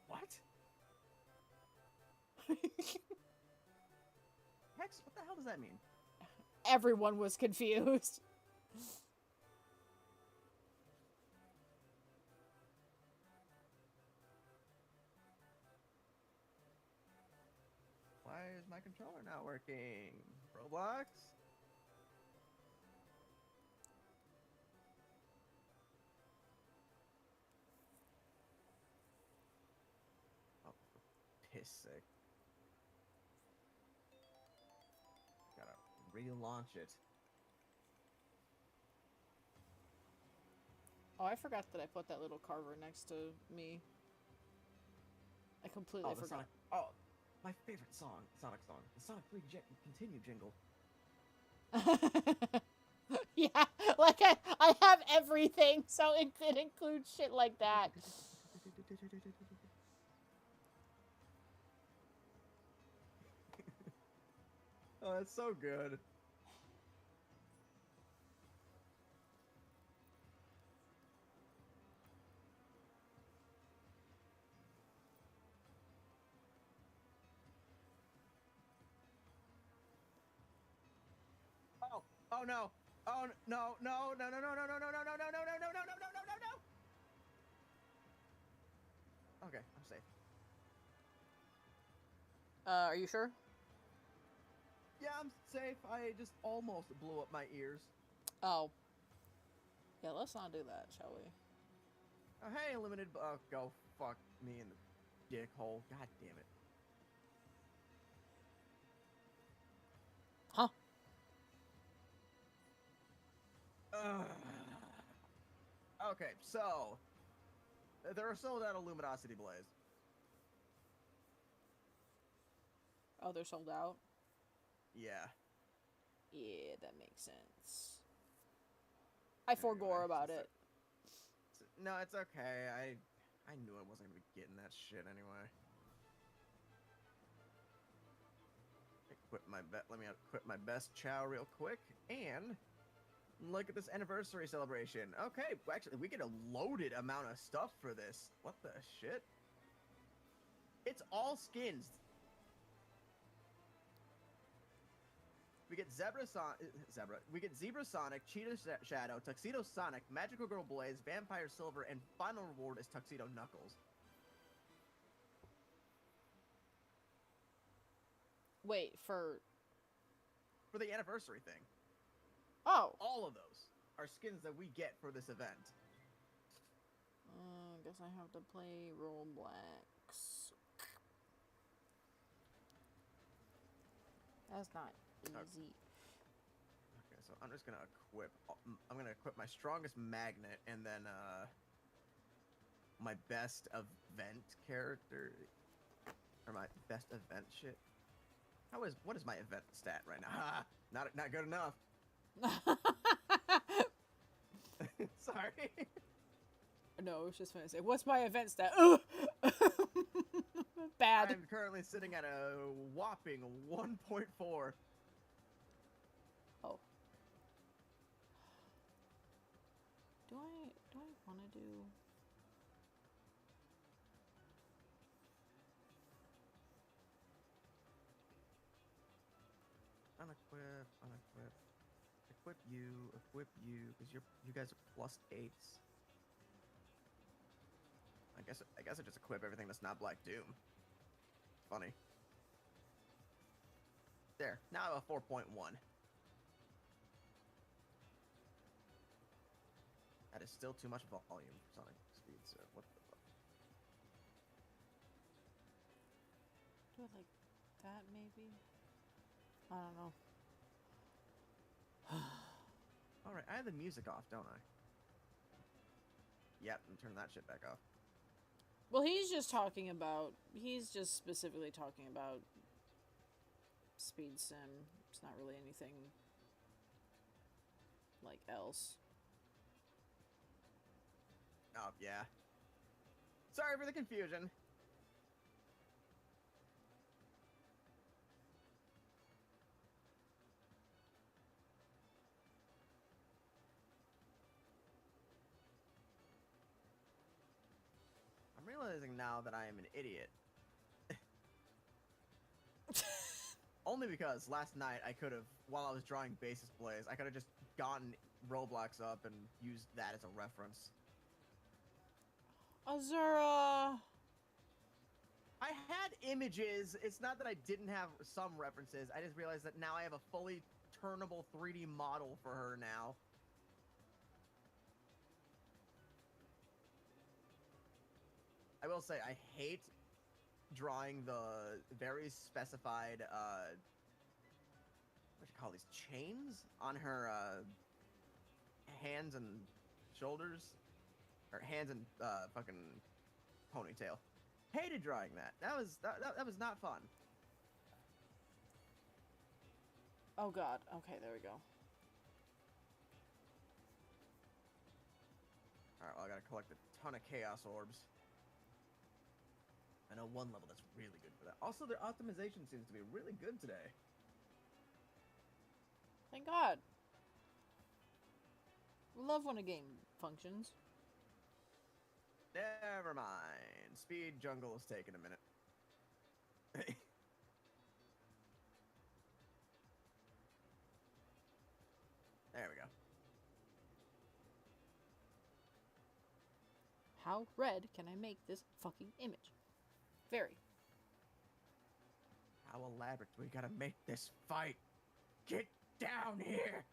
Speaker 2: What? Hex, what the hell does that mean?
Speaker 1: Everyone was confused.
Speaker 2: Why is my controller not working? Roblox? Oh, for piss sake. Gotta relaunch it.
Speaker 1: Oh, I forgot that I put that little carver next to me. I completely forgot.
Speaker 2: My favorite song, Sonic song, the Sonic 3 Continue jingle.
Speaker 1: Yeah, like I have everything, so it includes shit like that.
Speaker 2: Oh, that's so good. Oh no! Oh no! No! No! No! No! No! No! No! No! No! No! No! No! No! No! No! Okay, I'm safe.
Speaker 1: Are you sure?
Speaker 2: Yeah, I'm safe. I just almost blew up my ears.
Speaker 1: Oh. Yeah, let's not do that, shall we?
Speaker 2: Oh, hey, limited. Oh, go fuck me in the dick hole. God damn it.
Speaker 1: Huh?
Speaker 2: Okay, so there are sold out of Luminosity Blaze.
Speaker 1: Oh, they're sold out?
Speaker 2: Yeah.
Speaker 1: Yeah, that makes sense. I forgore about it.
Speaker 2: No, it's okay. I knew I wasn't gonna be getting that shit anyway. Let me equip my best chow real quick and look at this anniversary celebration. Okay, actually, we get a loaded amount of stuff for this. What the shit? It's all skins. We get We get Zebra Sonic, Cheetah Shadow, Tuxedo Sonic, Magical Girl Blaze, Vampire Silver, and final reward is Tuxedo Knuckles.
Speaker 1: Wait, for
Speaker 2: the anniversary thing.
Speaker 1: Oh.
Speaker 2: All of those are skins that we get for this event.
Speaker 1: I guess I have to play Roblox. That's not easy.
Speaker 2: Okay, so I'm just gonna equip. I'm gonna equip my strongest magnet and then my best event character, or my best event shit. What is my event stat right now? Not good enough. Sorry.
Speaker 1: No, it's just funny to say, what's my event stat? Bad.
Speaker 2: I'm currently sitting at a whopping 1.4.
Speaker 1: Oh. Do I want to do...
Speaker 2: Unequip. Equip you, because you guys are +8s. I guess I just equip everything that's not Black Doom. It's funny. There, now I have a 4.1. That is still too much volume for Sonic Speed, so what the fuck?
Speaker 1: Do it like that, maybe? I don't know.
Speaker 2: Alright, I have the music off, don't I? Yep, and turn that shit back off.
Speaker 1: Well, he's just specifically talking about Speed Sim. It's not really anything like else.
Speaker 2: Oh, yeah. Sorry for the confusion. I'm realizing now that I am an idiot. Only because last night I could have, while I was drawing Basis Blaze, I could have just gotten Roblox up and used that as a reference.
Speaker 1: Azura!
Speaker 2: I had images. It's not that I didn't have some references. I just realized that now I have a fully turnable 3D model for her now. I will say, I hate drawing the very specified, what do you call these, chains on her, hands and shoulders? Or hands and, fucking ponytail. Hated drawing that. That was not fun.
Speaker 1: Oh god. Okay, there we go.
Speaker 2: Alright, well, I gotta collect a ton of Chaos Orbs. I know one level that's really good for that. Also, their optimization seems to be really good today.
Speaker 1: Thank God. Love when a game functions.
Speaker 2: Never mind. Speed Jungle is taking a minute. There we go.
Speaker 1: How red can I make this fucking image? Very.
Speaker 2: How elaborate do we gotta make this fight? Get down here!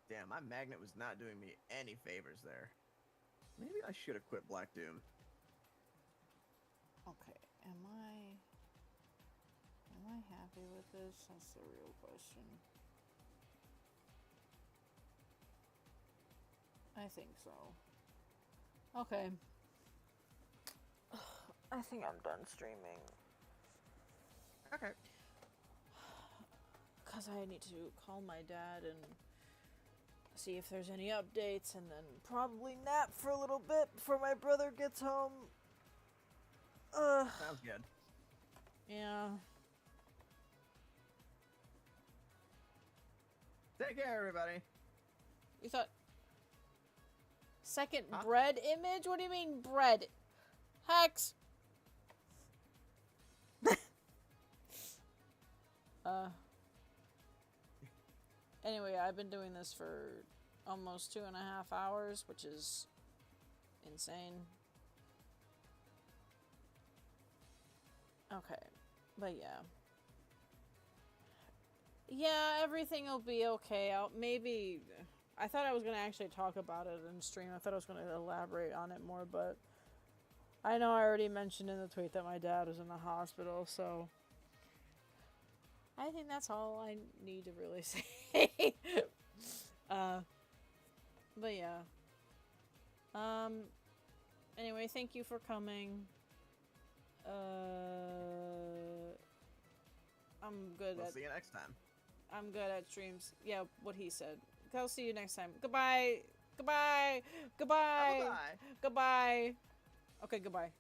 Speaker 2: Damn, my magnet was not doing me any favors there. Maybe I should have quit Black Doom.
Speaker 1: Okay, am I happy with this? That's the real question. I think so. Okay. I think I'm done streaming.
Speaker 2: Okay.
Speaker 1: Because I need to call my dad and see if there's any updates, and then probably nap for a little bit before my brother gets home.
Speaker 2: Sounds good.
Speaker 1: Yeah.
Speaker 2: Take care, everybody.
Speaker 1: You thought... Second
Speaker 2: Huh?
Speaker 1: bread image? What do you mean bread? Hex! Anyway, I've been doing this for almost 2.5 hours, which is insane. Okay, but yeah. Yeah, everything will be okay. Maybe... I thought I was going to actually talk about it in stream. I thought I was going to elaborate on it more, but... I know I already mentioned in the tweet that my dad was in the hospital, so... I think that's all I need to really say. But yeah. Anyway, thank you for coming. I'm good
Speaker 2: We'll
Speaker 1: at...
Speaker 2: see you next time.
Speaker 1: I'm good at streams. Yeah, what he said. I'll see you next time. Goodbye! Goodbye! Goodbye!
Speaker 2: Bye-bye.
Speaker 1: Goodbye! Okay, goodbye.